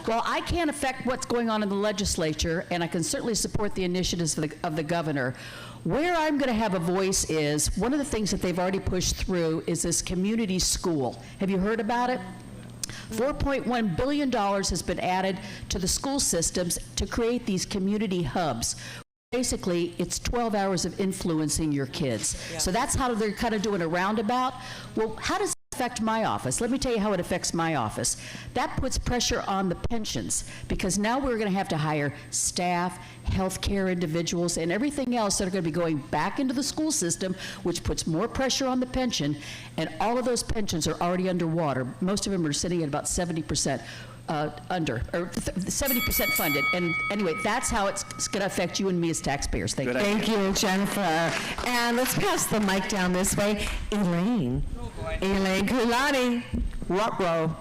Well, I can't affect what's going on in the legislature, and I can certainly support the initiatives of the governor. Where I'm going to have a voice is, one of the things that they've already pushed through is this community school. Have you heard about it? $4.1 billion has been added to the school systems to create these community hubs. Basically, it's 12 hours of influencing your kids. Yeah. So that's how they're kind of doing a roundabout. Well, how does it affect my office? Let me tell you how it affects my office. That puts pressure on the pensions, because now we're going to have to hire staff, healthcare individuals, and everything else that are going to be going back into the school system, which puts more pressure on the pension, and all of those pensions are already underwater. Most of them are sitting at about 70% under, or 70% funded. And anyway, that's how it's going to affect you and me as taxpayers. Thank you. Thank you, Jennifer. And let's pass the mic down this way. Elaine. Elaine Kulani. What row?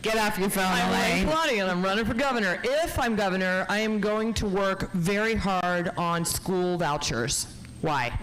Get off your phone, I'm Elaine. Elaine and I'm running for governor. If I'm governor, I am going to work very hard on school vouchers. Why?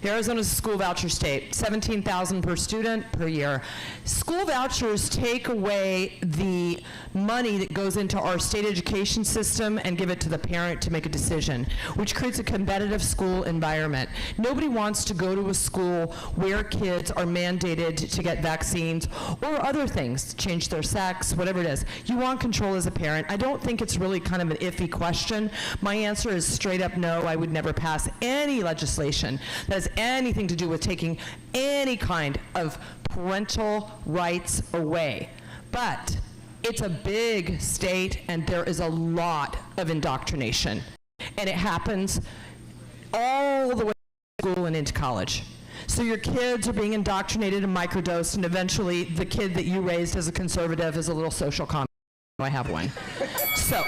Arizona's a school voucher state, $17,000 per student per year. School vouchers take away the money that goes into our state education system and give it to the parent to make a decision, which creates a competitive school environment. Nobody wants to go to a school where kids are mandated to get vaccines or other things, change their sex, whatever it is. You want control as a parent. I don't think it's really kind of an iffy question. My answer is straight up no. I would never pass any legislation that has anything to do with taking any kind of parental rights away. But it's a big state, and there is a lot of indoctrination. And it happens all the way to school and into college. So your kids are being indoctrinated and microdosed, and eventually the kid that you raised as a conservative is a little social communist. I have one. So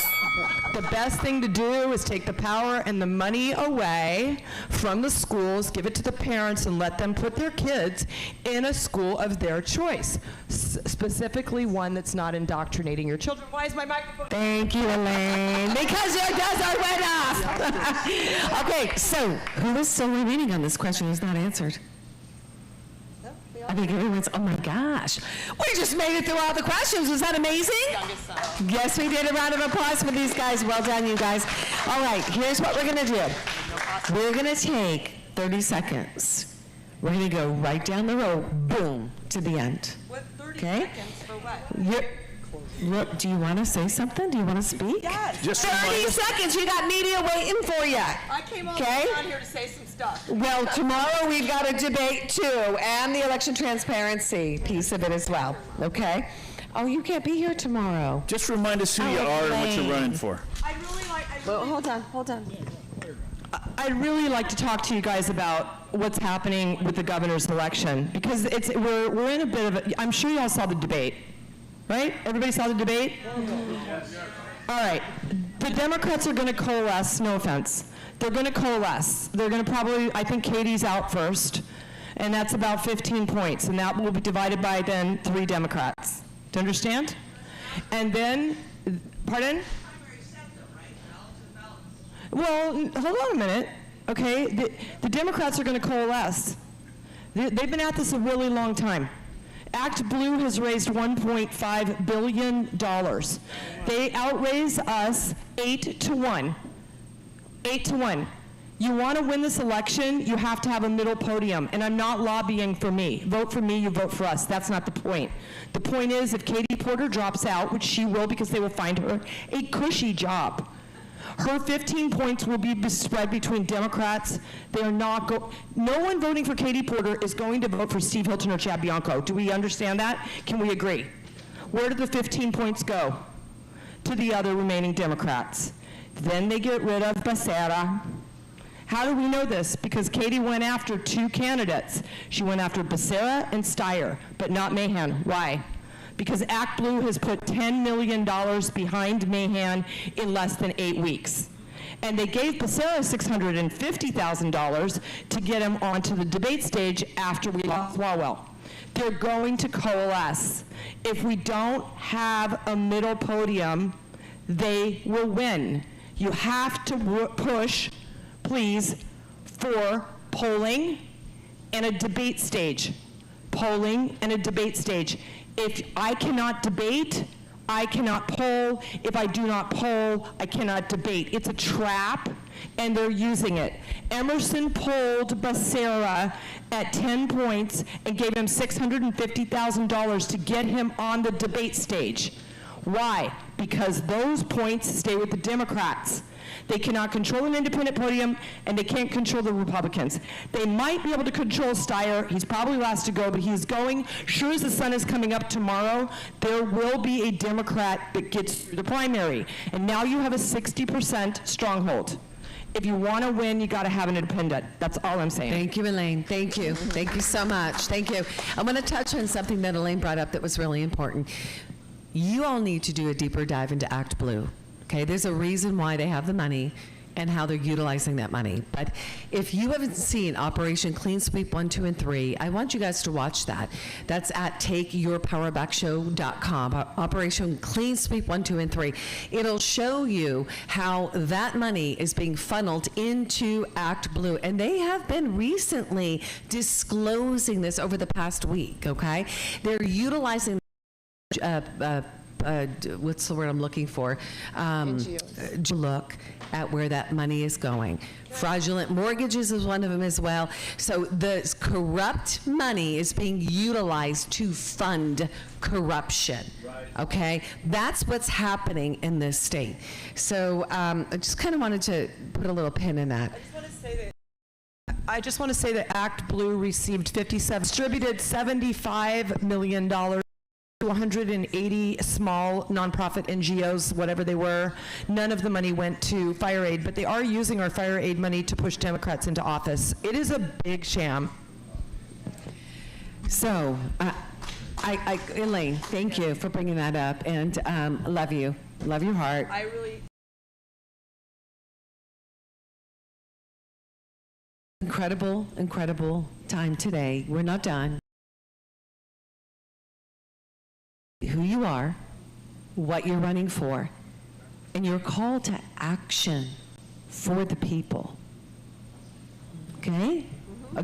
the best thing to do is take the power and the money away from the schools, give it to the parents, and let them put their kids in a school of their choice, specifically one that's not indoctrinating your children. Why is my microphone? Thank you, Elaine. Because your buzzer went off. Okay, so who is still remaining on this question who's not answered? I think everyone's, oh my gosh. We just made it through all the questions. Was that amazing? Yes, we did. A round of applause for these guys. Well done, you guys. All right, here's what we're going to do. We're going to take 30 seconds. We're going to go right down the road, boom, to the end. What, 30 okay? seconds for what? Look, do you want to say something? Do you want to speak? Yes. Just 30 seconds. You got media waiting for you. I came all the way down here to say some stuff. Well, tomorrow we've got a debate too, and the election transparency piece of it as well. Okay? Oh, you can't be here tomorrow. Just remind us who you are and what you're running for. Well, hold on. I'd really like to talk to you guys about what's happening with the governor's election, because we're in a bit of a, I'm sure you all saw the debate, right? Everybody saw the debate? All right. The Democrats are going to coalesce, no offense. They're going to coalesce. They're going to probably, I think Katie's out first, and that's about 15 points, and that will be divided by then 3 Democrats. Do you understand? And then, pardon? Well, hold on a minute, okay? The Democrats are going to coalesce. They've been at this a really long time. Act Blue has raised $1.5 billion. They outraise us 8-1. 8-1. You want to win this election, you have to have a middle podium. And I'm not lobbying for me. Vote for me, you vote for us. That's not the point. The point is, if Katie Porter drops out, which she will because they will find her a cushy job, her 15 points will be spread between Democrats. They are not no one voting for Katie Porter is going to vote for Steve Hilton or Chad Bianco. Do we understand that? Can we agree? Where do the 15 points go? To the other remaining Democrats. Then they get rid of Becerra. How do we know this? Because Katie went after 2 candidates. She went after Becerra and Steyer, but not Mahan. Why? Because Act Blue has put $10 million behind Mahan in less than 8 weeks. And they gave Becerra $650,000 to get him onto the debate stage after we lost Swalwell. They're going to coalesce. If we don't have a middle podium, they will win. You have to push, please, for polling and a debate stage. Polling and a debate stage. If I cannot debate, I cannot poll. If I do not poll, I cannot debate. It's a trap, and they're using it. Emerson polled Becerra at 10 points and gave him $650,000 to get him on the debate stage. Why? Because those points stay with the Democrats. They cannot control an independent podium, and they can't control the Republicans. They might be able to control Steyer. He's probably last to go, but he's going. Sure as the sun is coming up tomorrow, there will be a Democrat that gets through the primary. And now you have a 60% stronghold. If you want to win, you got to have an independent. That's all I'm saying. Thank you, Elaine. Thank you. Thank you so much. Thank you. I'm going to touch on something that Elaine brought up that was really important. You all need to do a deeper dive into Act Blue. Okay, there's a reason why they have the money and how they're utilizing that money. But if you haven't seen Operation Clean Sweep 1, 2, and 3, I want you guys to watch that. That's at takeyourpowerbackshow.com, Operation Clean Sweep 1, 2, and 3. It'll show you how that money is being funneled into Act Blue. And they have been recently disclosing this over the past week, okay? They're utilizing what's the word I'm looking for? Look at where that money is going. Fraudulent mortgages is one of them as well. So the corrupt money is being utilized to fund corruption. Okay? That's what's happening in this state. So I just kind of wanted to put a little pin in that. I just want to say that Act Blue distributed $75 million to 180 small nonprofit NGOs, whatever they were. None of the money went to fire aid, but they are using our fire aid money to push Democrats into office. It is a big sham. So, Elaine, thank you for bringing that up, and love you. Love your heart. I really... Incredible, incredible time today. We're not done. Who you are, what you're running for, and your call to action for the people. Okay?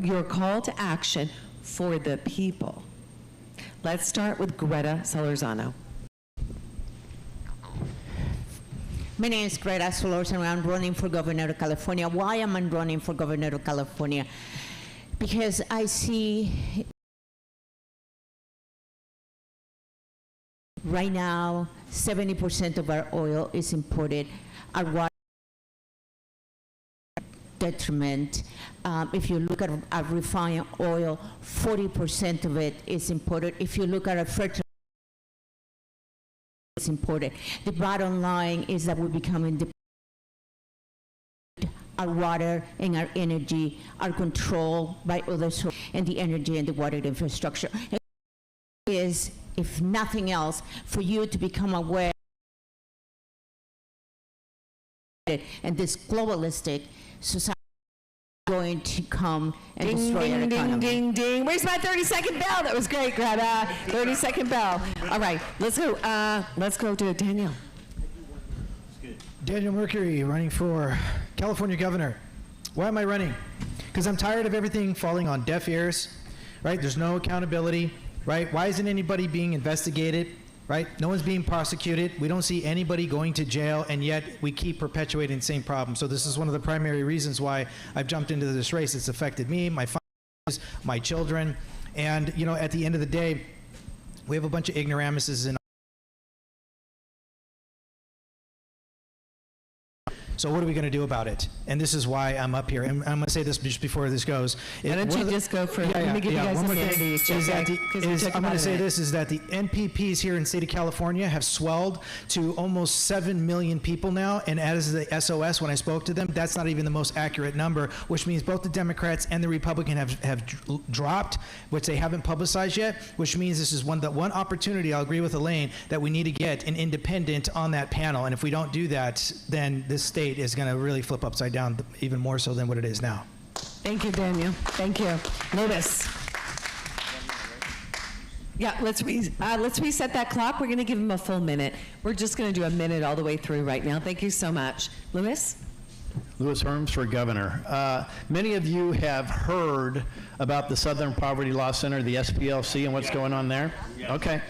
Your call to action for the people. Let's start with Greta Solorzano. My name is Greta Solorzano, and I'm running for governor of California. Why am I running for governor of California? Because I see right now 70% of our oil is imported. Our water detriment. If you look at our refined oil, 40% of it is imported. If you look at our fertilizer, it's imported. The bottom line is that we're becoming dependent. Our water and our energy are controlled by other sources, and the energy and the water infrastructure is, if nothing else, for you to become aware, and this globalistic society is going to come and destroy our economy. Ding, ding, ding. Where's my 30-second bell? That was great, Greta. 30-second bell. All right, let's go to Daniel. Daniel Mercury, running for California governor. Why am I running? Because I'm tired of everything falling on deaf ears, right? There's no accountability, right? Why isn't anybody being investigated, right? No one's being prosecuted. We don't see anybody going to jail, and yet we keep perpetuating the same problem. So this is one of the primary reasons why I've jumped into this race. It's affected me, my families, my children, and you know, at the end of the day, we have a bunch of ignoramuses in. So what are we going to do about it? And this is why I'm up here. And I'm going to say this just before this goes. Why don't you just go for it? Let me give you guys a minute each. I'm going to say this, is that the NPPs here in the state of California have swelled to almost 7 million people now. And as the SOS, when I spoke to them, that's not even the most accurate number, which means both the Democrats and the Republican have dropped, which they haven't publicized yet, which means this is one opportunity, I'll agree with Elaine, that we need to get an independent on that panel. And if we don't do that, then this state is going to really flip upside down, even more so than what it is now. Thank you, Daniel. Thank you. Louis. Yeah, let's reset that clock. We're going to give him a full minute. We're just going to do a minute all the way through right now. Thank you so much. Louis? Louis Herms for governor. Many of you have heard about the Southern Poverty Law Center, the SPLC, and what's going on there? Okay.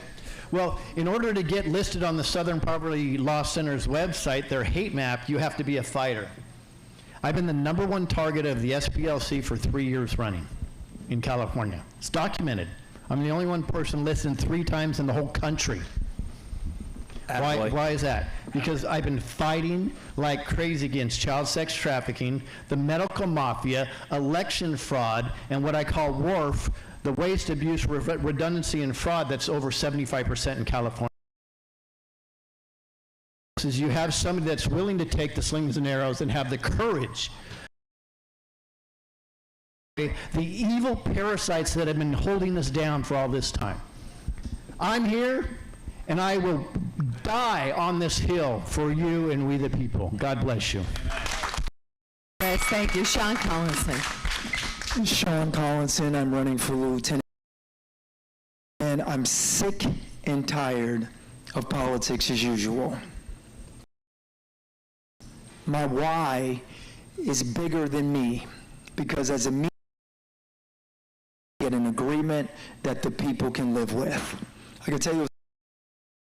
Well, in order to get listed on the Southern Poverty Law Center's website, their hate map, you have to be a fighter. I've been the #1 target of the SPLC for 3 years running in California. It's documented. I'm the only one person listed 3 times in the whole country. Why is that? Because I've been fighting like crazy against child sex trafficking, the medical mafia, election fraud, and what I call WARF, the waste, abuse, redundancy, and fraud that's over 75% in California. Is you have somebody that's willing to take the slings and arrows and have the courage. The evil parasites that have been holding us down for all this time. I'm here, and I will die on this hill for you and we the people. God bless you. Yes, thank you. Sean Collinson. Sean Collinson, I'm running for lieutenant. And I'm sick and tired of politics as usual. My why is bigger than me, because as a me, get an agreement that the people can live with. I can tell you what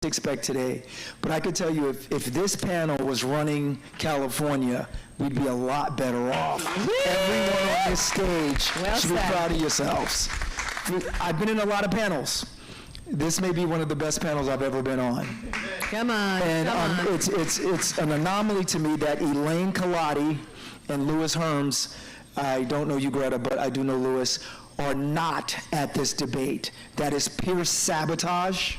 to expect today, but I could tell you if this panel was running California, we'd be a lot better off. Everyone on this stage should be proud of yourselves. I've been in a lot of panels. This may be one of the best panels I've ever been on. Come on, and it's an anomaly to me that Elaine Colati and Louis Herms, I don't know you, Greta, but I do know Louis, are not at this debate. That is pure sabotage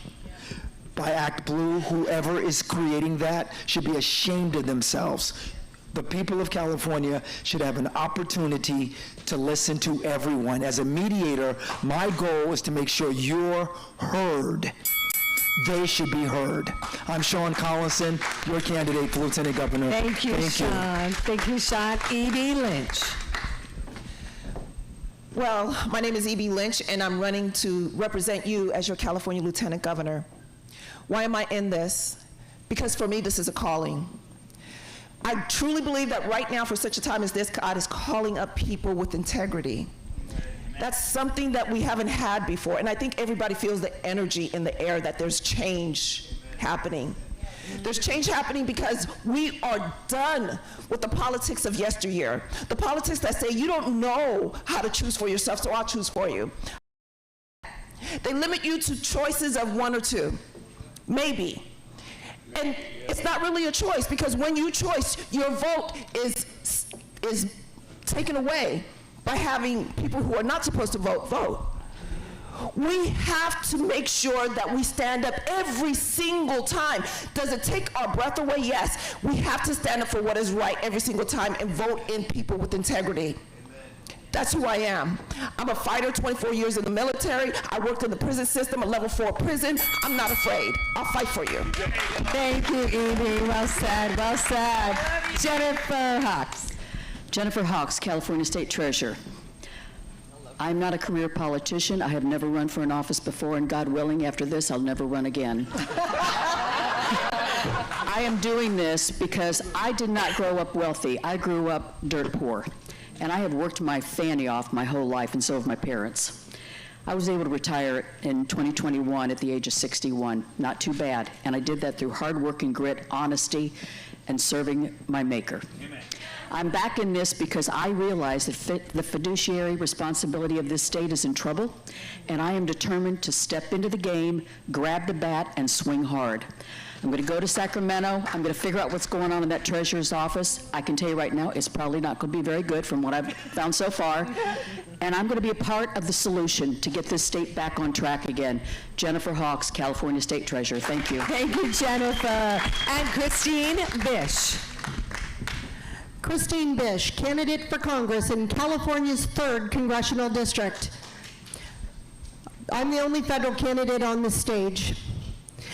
by Act Blue. Whoever is creating that should be ashamed of themselves. The people of California should have an opportunity to listen to everyone. As a mediator, my goal is to make sure you're heard. They should be heard. I'm Sean Collinson, your candidate for Lieutenant Governor. Thank you, Sean. Thank you, Sean. E.B. Lynch. Well, my name is E.B. Lynch, and I'm running to represent you as your California Lieutenant Governor. Why am I in this? Because for me, this is a calling. I truly believe that right now, for such a time as this, God is calling up people with integrity. That's something that we haven't had before, and I think everybody feels the energy in the air that there's change happening. There's change happening because we are done with the politics of yesteryear. The politics that say you don't know how to choose for yourself, so I'll choose for you. They limit you to choices of 1 or 2, maybe. And it's not really a choice, because when you choice, your vote is taken away by having people who are not supposed to vote. We have to make sure that we stand up every single time. Does it take our breath away? Yes. We have to stand up for what is right every single time and vote in people with integrity. That's who I am. I'm a fighter, 24 years in the military. I worked in the prison system, a level 4 prison. I'm not afraid. I'll fight for you. Thank you, Evie. Well said, well said. Jennifer Hawks. Jennifer Hawks, California State Treasurer. I'm not a career politician. I have never run for an office before, and God willing, after this, I'll never run again. I am doing this because I did not grow up wealthy. I grew up dirt poor. And I have worked my fanny off my whole life, and so have my parents. I was able to retire in 2021 at the age of 61. Not too bad. And I did that through hard work and grit, honesty, and serving my maker. Amen. I'm back in this because I realize that the fiduciary responsibility of this state is in trouble, and I am determined to step into the game, grab the bat, and swing hard. I'm going to go to Sacramento. I'm going to figure out what's going on in that treasurer's office. I can tell you right now, it's probably not going to be very good from what I've found so far. And I'm going to be a part of the solution to get this state back on track again. Jennifer Hawks, California State Treasurer. Thank you. Thank you, Jennifer. And Christine Bish. Christine Bish, candidate for Congress in California's 3rd Congressional District. I'm the only federal candidate on the stage.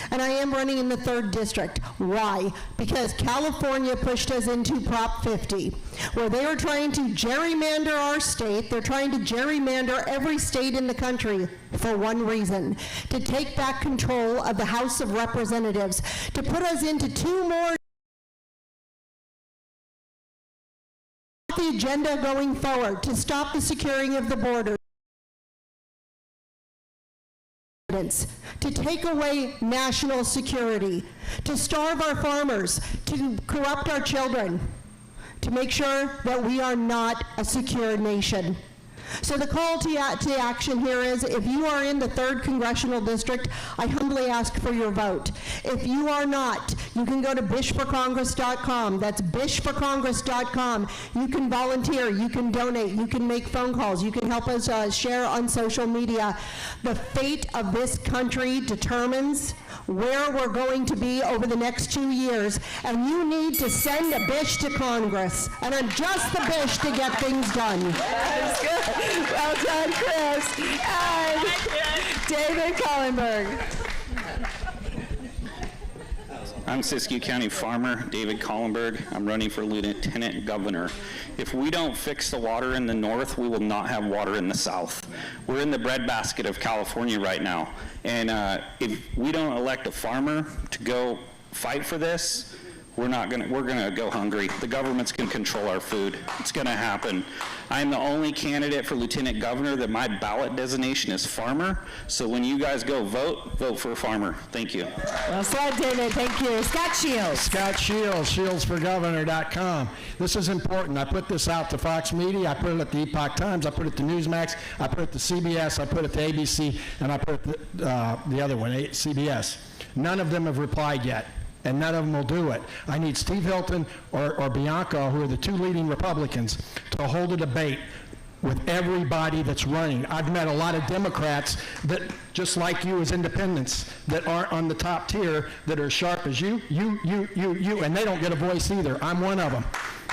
And I am running in the 3rd district. Why? Because California pushed us into Prop 50, where they are trying to gerrymander our state. They're trying to gerrymander every state in the country for one reason: to take back control of the House of Representatives, to put us into 2 more the agenda going forward, to stop the securing of the border. to take away national security, to starve our farmers, to corrupt our children, to make sure that we are not a secure nation. So the call to action here is, if you are in the 3rd Congressional District, I humbly ask for your vote. If you are not, you can go to bishforcongress.com. That's bishforcongress.com. You can volunteer, you can donate, you can make phone calls, you can help us share on social media. The fate of this country determines where we're going to be over the next 2 years, and you need to send a bish to Congress, and I'm just the bish to get things done. That's good. Well done, Chris. And David Collenberg. I'm Siskiyou County farmer David Collenberg. I'm running for lieutenant governor. If we don't fix the water in the north, we will not have water in the south. We're in the breadbasket of California right now. And if we don't elect a farmer to go fight for this, we're gonna go hungry. The government's gonna control our food. It's gonna happen. I'm the only candidate for lieutenant governor that my ballot designation is farmer. So when you guys go vote for a farmer. Thank you. Well said, David. Thank you. Scott Shields. Scott Shields, shieldsforgovernor.com. This is important. I put this out to Fox Media. I put it at the Epoch Times. I put it to Newsmax. I put it to CBS. I put it to ABC. And I put it to the other one, CBS. None of them have replied yet, and none of them will do it. I need Steve Hilton or Bianco, who are the 2 leading Republicans, to hold a debate with everybody that's running. I've met a lot of Democrats that, just like you as independents, that aren't on the top tier, that are as sharp as you, and they don't get a voice either. I'm one of them.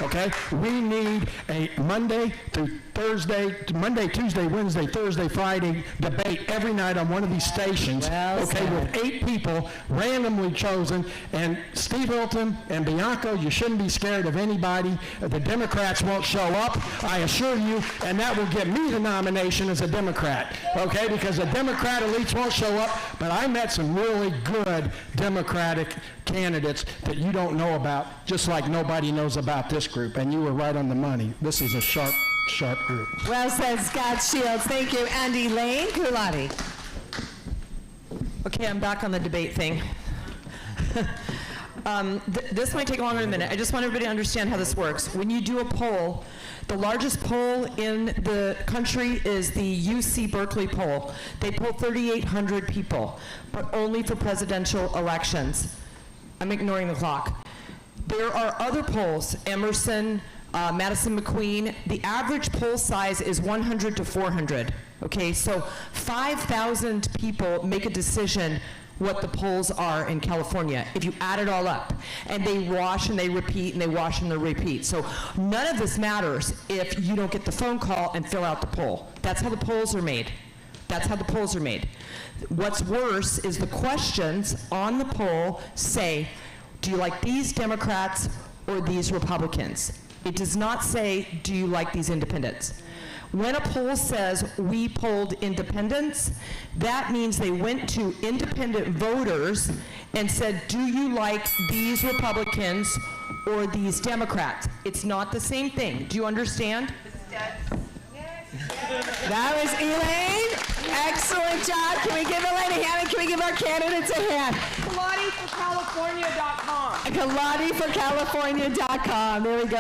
Okay? We need a Monday, Tuesday, Wednesday, Thursday, Friday debate every night on one of these stations, with 8 people randomly chosen. And Steve Hilton and Bianco, you shouldn't be scared of anybody. The Democrats won't show up, I assure you, and that will get me the nomination as a Democrat, okay? Because the Democrat elites won't show up, but I met some really good Democratic candidates that you don't know about, just like nobody knows about this group, and you were right on the money. This is a sharp group. Well said, Scott Shields. Thank you. And Elaine Kulati. Okay, I'm back on the debate thing. This might take longer than a minute. I just want everybody to understand how this works. When you do a poll, the largest poll in the country is the UC Berkeley poll. They poll 3,800 people, but only for presidential elections. I'm ignoring the clock. There are other polls, Emerson, Madison McQueen. The average poll size is 100 to 400. Okay, so 5,000 people make a decision what the polls are in California, if you add it all up. And they wash and they repeat and they wash and they repeat. So none of this matters if you don't get the phone call and fill out the poll. That's how the polls are made. That's how the polls are made. What's worse is the questions on the poll say, do you like these Democrats or these Republicans? It does not say, do you like these independents? When a poll says we polled independents, that means they went to independent voters and said, do you like these Republicans or these Democrats? It's not the same thing. Do you understand? That was Elaine. Excellent job. Can we give Elaine a hand and can we give our candidates a hand? KaladiForCalifornia.com. KaladiForCalifornia.com. There we go.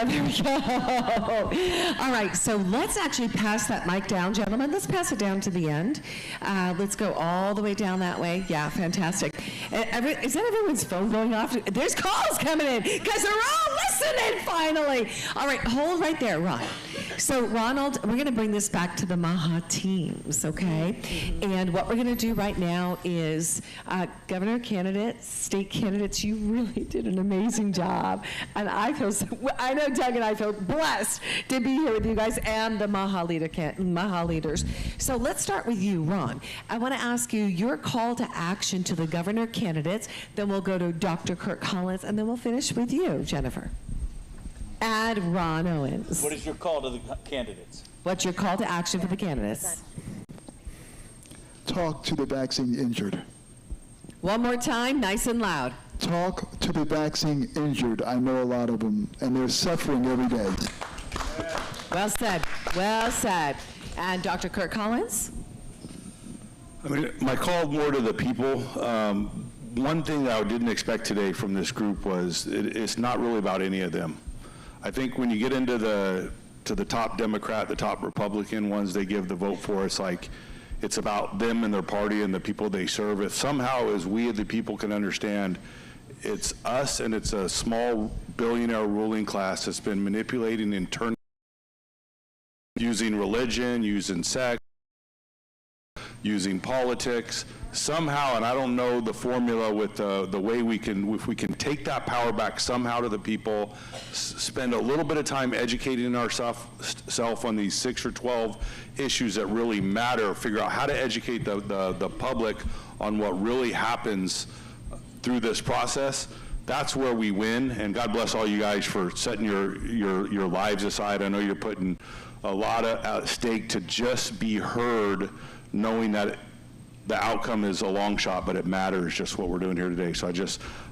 All right, so let's actually pass that mic down, gentlemen. Let's pass it down to the end. Let's go all the way down that way. Yeah, fantastic. Is that everyone's phone going off? There's calls coming in because they're all listening finally. All right, hold right there, Ron. So Ronald, we're going to bring this back to the MAHA teams, okay? And what we're going to do right now is governor candidates, state candidates, you really did an amazing job. And I know Doug and I feel blessed to be here with you guys and the MAHA leaders. So let's start with you, Ron. I want to ask you your call to action to the governor candidates, then we'll go to Dr. Kirk Collins, and then we'll finish with you, Jennifer. Add Ron Owens. What is your call to the candidates? What's your call to action for the candidates? Talk to the vaccine injured. One more time, nice and loud. Talk to the vaccine injured. I know a lot of them, and they're suffering every day. Well said. Well said. And Dr. Kirk Collins? I mean, my call more to the people. One thing that I didn't expect today from this group was it's not really about any of them. I think when you get into the top Democrat, the top Republican ones they give the vote for, it's like it's about them and their party and the people they serve. If somehow as we the people can understand it's us and it's a small billionaire ruling class that's been manipulating and turning, using religion, using sex, using politics, somehow, and I don't know the formula with the way we can, if we can take that power back somehow to the people, spend a little bit of time educating ourselves on these 6 or 12 issues that really matter, figure out how to educate the public on what really happens through this process. That's where we win, and God bless all you guys for setting your lives aside. I know you're putting a lot at stake to just be heard, knowing that the outcome is a long shot, but it matters just what we're doing here today. So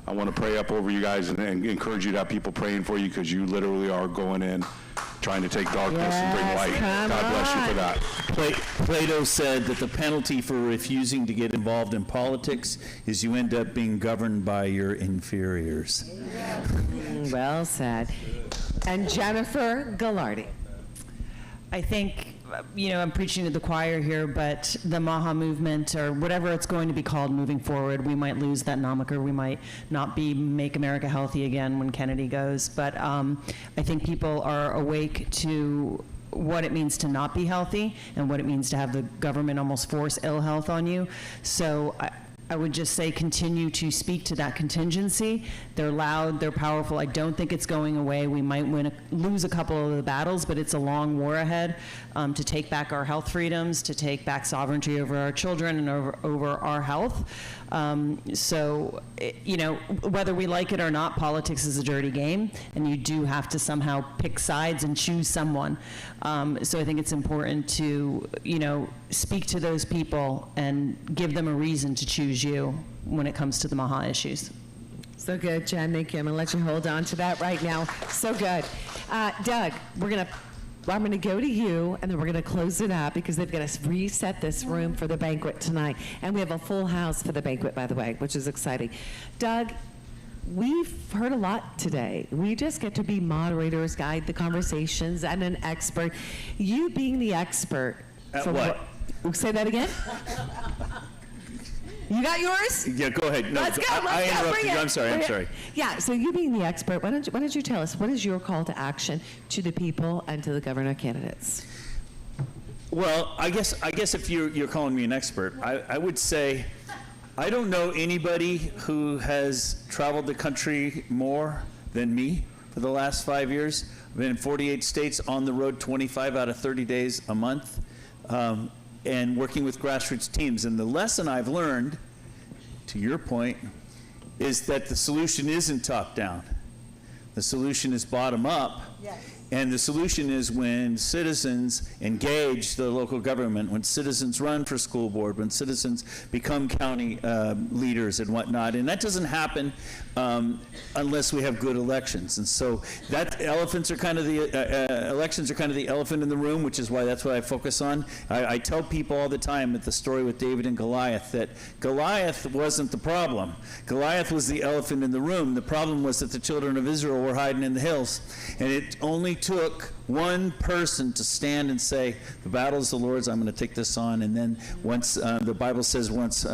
I want to pray up over you guys and encourage you to have people praying for you, because you literally are going in trying to take darkness and bring light. God bless you for that. Plato said that the penalty for refusing to get involved in politics is you end up being governed by your inferiors. Well said. And Jennifer Gallardi. I think, I'm preaching to the choir here, but the MAHA movement, or whatever it's going to be called moving forward, we might lose that moniker. We might not be Make America Healthy again when Kennedy goes. But I think people are awake to what it means to not be healthy and what it means to have the government almost force ill health on you. So I would just say continue to speak to that contingency. They're loud, they're powerful. I don't think it's going away. We might lose a couple of the battles, but it's a long war ahead to take back our health freedoms, to take back sovereignty over our children and over our health. Whether we like it or not, politics is a dirty game, and you do have to somehow pick sides and choose someone. So I think it's important to, speak to those people and give them a reason to choose you when it comes to the MAHA issues. So good, Jen. Thank you. I'm going to let you hold on to that right now. So good. Doug, I'm going to go to you, and then we're going to close it up because they've got to reset this room for the banquet tonight. And we have a full house for the banquet, by the way, which is exciting. Doug, we've heard a lot today. We just get to be moderators, guide the conversations, and an expert. You being the expert. At what? Say that again? You got yours? Yeah, go ahead. No, let's go. I interrupted you. I'm sorry. Yeah, so you being the expert, why don't you tell us, what is your call to action to the people and to the governor candidates? Well, I guess if you're calling me an expert, I would say I don't know anybody who has traveled the country more than me for the last 5 years. I've been in 48 states, on the road 25 out of 30 days a month. And working with grassroots teams. And the lesson I've learned, to your point, is that the solution isn't top-down. The solution is bottom-up. Yes. And the solution is when citizens engage the local government, when citizens run for school board, when citizens become county leaders and whatnot. And that doesn't happen unless we have good elections. And so elections are kind of the elephant in the room, which is why that's what I focus on. I tell people all the time at the story with David and Goliath that Goliath wasn't the problem. Goliath was the elephant in the room. The problem was that the children of Israel were hiding in the hills. And it only took one person to stand and say, the battle is the Lord's, I'm going to take this on. And then once, the Bible says once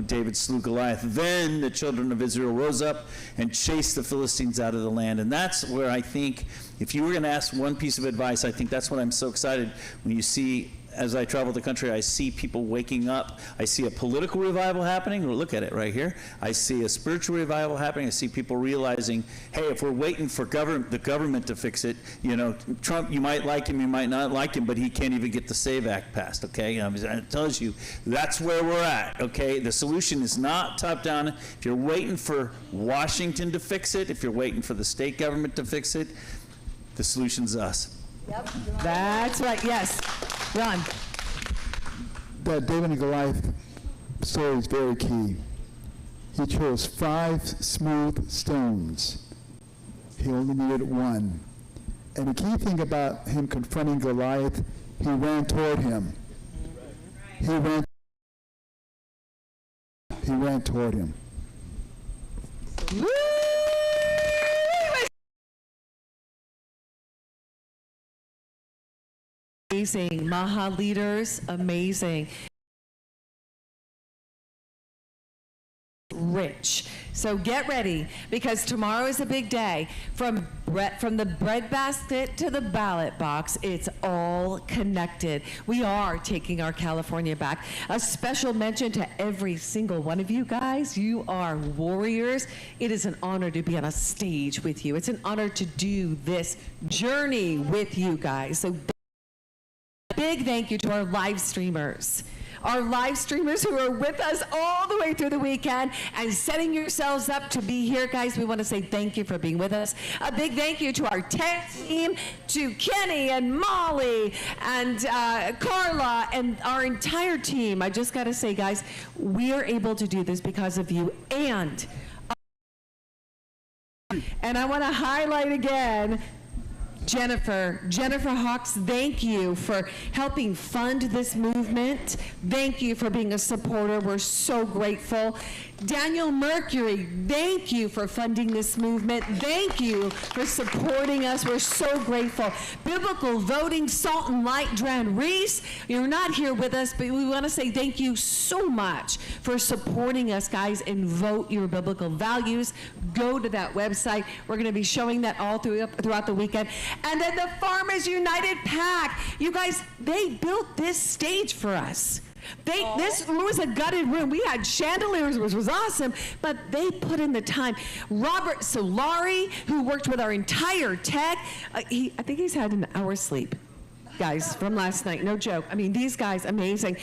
David slew Goliath, then the children of Israel rose up and chased the Philistines out of the land. And that's where I think, if you were going to ask one piece of advice, I think that's what I'm so excited when you see, as I travel the country, I see people waking up. I see a political revival happening. Look at it right here. I see a spiritual revival happening. I see people realizing, hey, if we're waiting for the government to fix it, Trump, you might like him, you might not like him, but he can't even get the SAVE Act passed, okay? It tells you that's where we're at, okay? The solution is not top-down. If you're waiting for Washington to fix it, if you're waiting for the state government to fix it, the solution's us. Yep. That's right, yes. Ron. That David and Goliath story is very key. He chose 5 smooth stones. He only needed one. And the key thing about him confronting Goliath, he ran toward him. He ran he ran toward him. Amazing. Maha leaders, amazing. Rich. So get ready, because tomorrow is a big day. From the bread basket to the ballot box, it's all connected. We are taking our California back. A special mention to every single one of you guys. You are warriors. It is an honor to be on a stage with you. It's an honor to do this journey with you guys. So big thank you to our live streamers. Our live streamers who are with us all the way through the weekend and setting yourselves up to be here. Guys, we want to say thank you for being with us. A big thank you to our tech team, to Kenny and Molly and Carla and our entire team. I just got to say, guys, we are able to do this because of you. And I want to highlight again, Jennifer Hawks, thank you for helping fund this movement. Thank you for being a supporter. We're so grateful. Daniel Mercury, thank you for funding this movement. Thank you for supporting us. We're so grateful. Biblical Voting, Salt and Light, Dran Reese, you're not here with us, but we want to say thank you so much for supporting us, guys, and vote your biblical values. Go to that website. We're going to be showing that all throughout the weekend. And then the Farmers United PAC, you guys, they built this stage for us. This was a gutted room. We had chandeliers, which was awesome, but they put in the time. Robert Solari, who worked with our entire tech, I think he's had an hour's sleep, guys, from last night. No joke. I mean, these guys, amazing.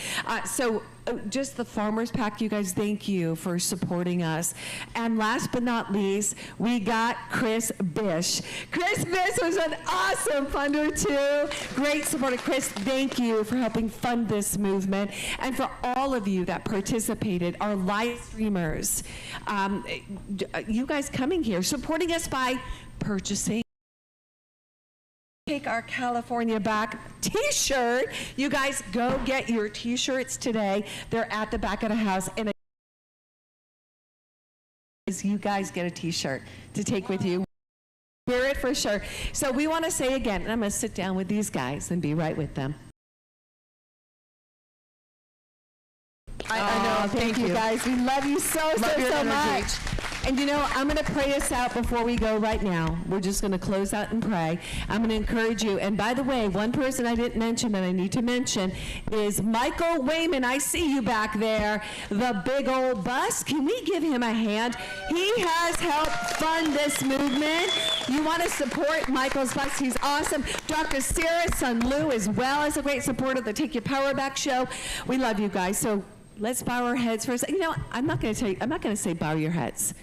Just the Farmers PAC, you guys, thank you for supporting us. And last but not least, we got Chris Bish. Chris Bish was an awesome funder too. Great supporter. Chris, thank you for helping fund this movement. And for all of you that participated, our live streamers, you guys coming here, supporting us by purchasing Take Our California Back t-shirt. You guys go get your t-shirts today. They're at the back of the house. And you guys get a t-shirt to take with you. Wear it for sure. So we want to say again, and I'm going to sit down with these guys and be right with them. I know. Thank you guys. We love you so much. And you know, I'm going to pray us out before we go right now. We're just going to close out and pray. I'm going to encourage you. And by the way, one person I didn't mention that I need to mention is Michael Wayman. I see you back there. The big old bus. Can we give him a hand? He has helped fund this movement. You want to support Michael's bus. He's awesome. Dr. Sarah Sun Lu as well as a great supporter of the Take Your Power Back show. We love you guys. So let's bow our heads for a second. You know, I'm not going to say bow your heads.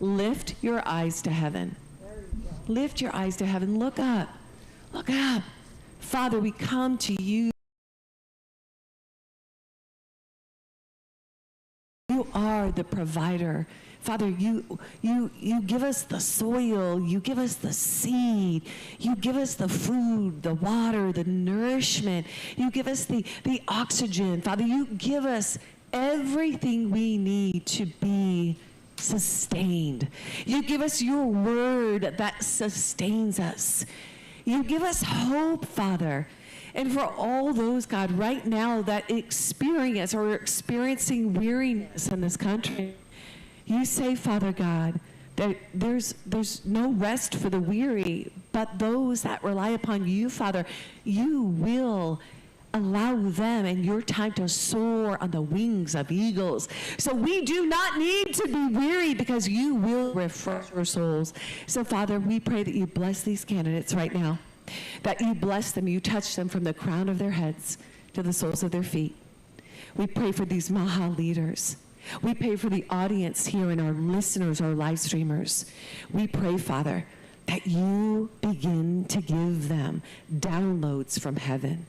Lift your eyes to heaven. Lift your eyes to heaven. Look up. Look up. Father, we come to you. You are the provider. Father, you give us the soil, you give us the seed, you give us the food, the water, the nourishment, you give us the oxygen. Father, you give us everything we need to be sustained. You give us your word that sustains us. You give us hope, Father. And for all those, God, right now that experience or are experiencing weariness in this country, you say, Father God, that there's no rest for the weary, but those that rely upon you, Father, you will allow them and your time to soar on the wings of eagles. So we do not need to be weary because you will refresh our souls. So Father, we pray that you bless these candidates right now, that you bless them, you touch them from the crown of their heads to the soles of their feet. We pray for these Maha leaders. We pray for the audience here and our listeners, our live streamers. We pray, Father, that you begin to give them downloads from heaven.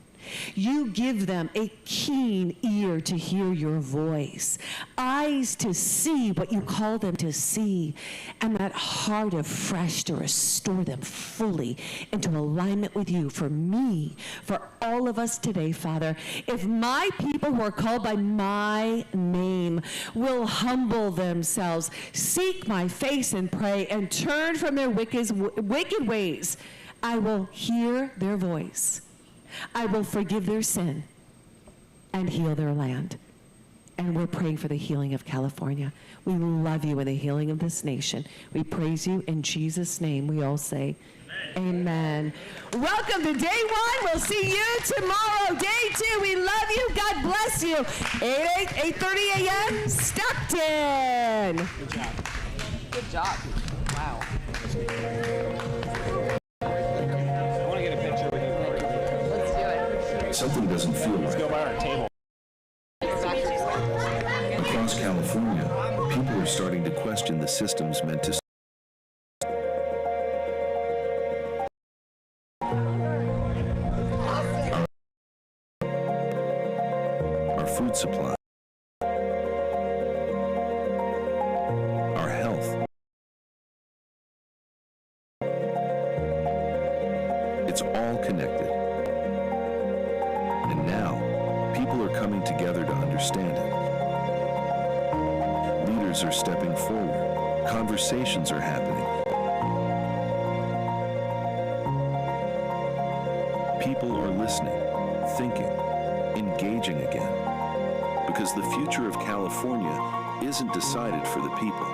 You give them a keen ear to hear your voice, eyes to see what you call them to see, and that heart afresh to restore them fully into alignment with you. For me, for all of us today, Father, if my people who are called by my name will humble themselves, seek my face and pray, and turn from their wicked ways, I will hear their voice. I will forgive their sin and heal their land. And we're praying for the healing of California. We love you and the healing of this nation. We praise you in Jesus' name. We all say, amen. Welcome to day one. We'll see you tomorrow. Day two. We love you. God bless you. 8:30 a.m. Stockton. Good job. Good job. Wow. I want to get a picture with you. Let's do it. Something doesn't feel right. Let's go by our table. Across California, people are starting to question the systems meant to our food supply, our health. It's all connected. And now, people are coming together to understand it. Leaders are stepping forward. Conversations are happening. People are listening, thinking, engaging again. Because the future of California isn't decided for the people.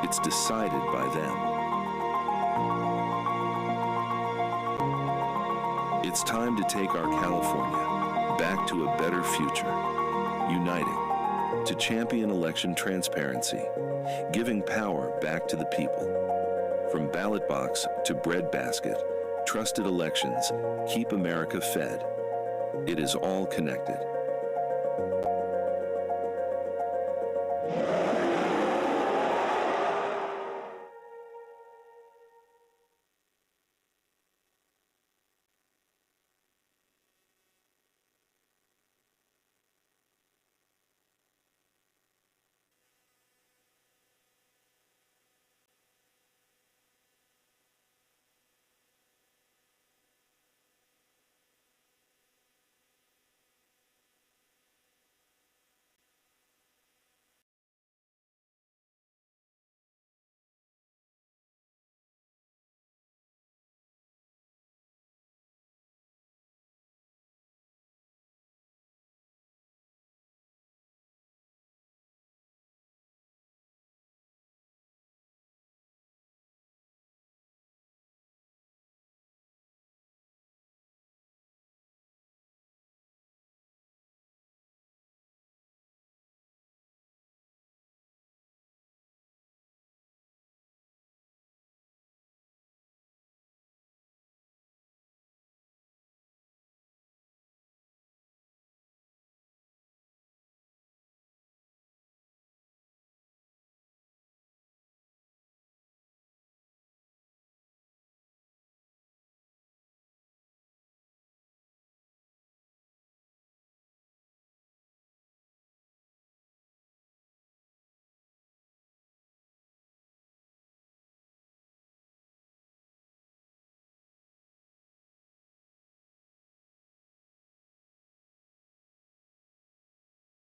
It's decided by them. It's time to take our California back to a better future, uniting to champion election transparency, giving power back to the people. From ballot box to breadbasket, trusted elections keep America fed. It is all connected.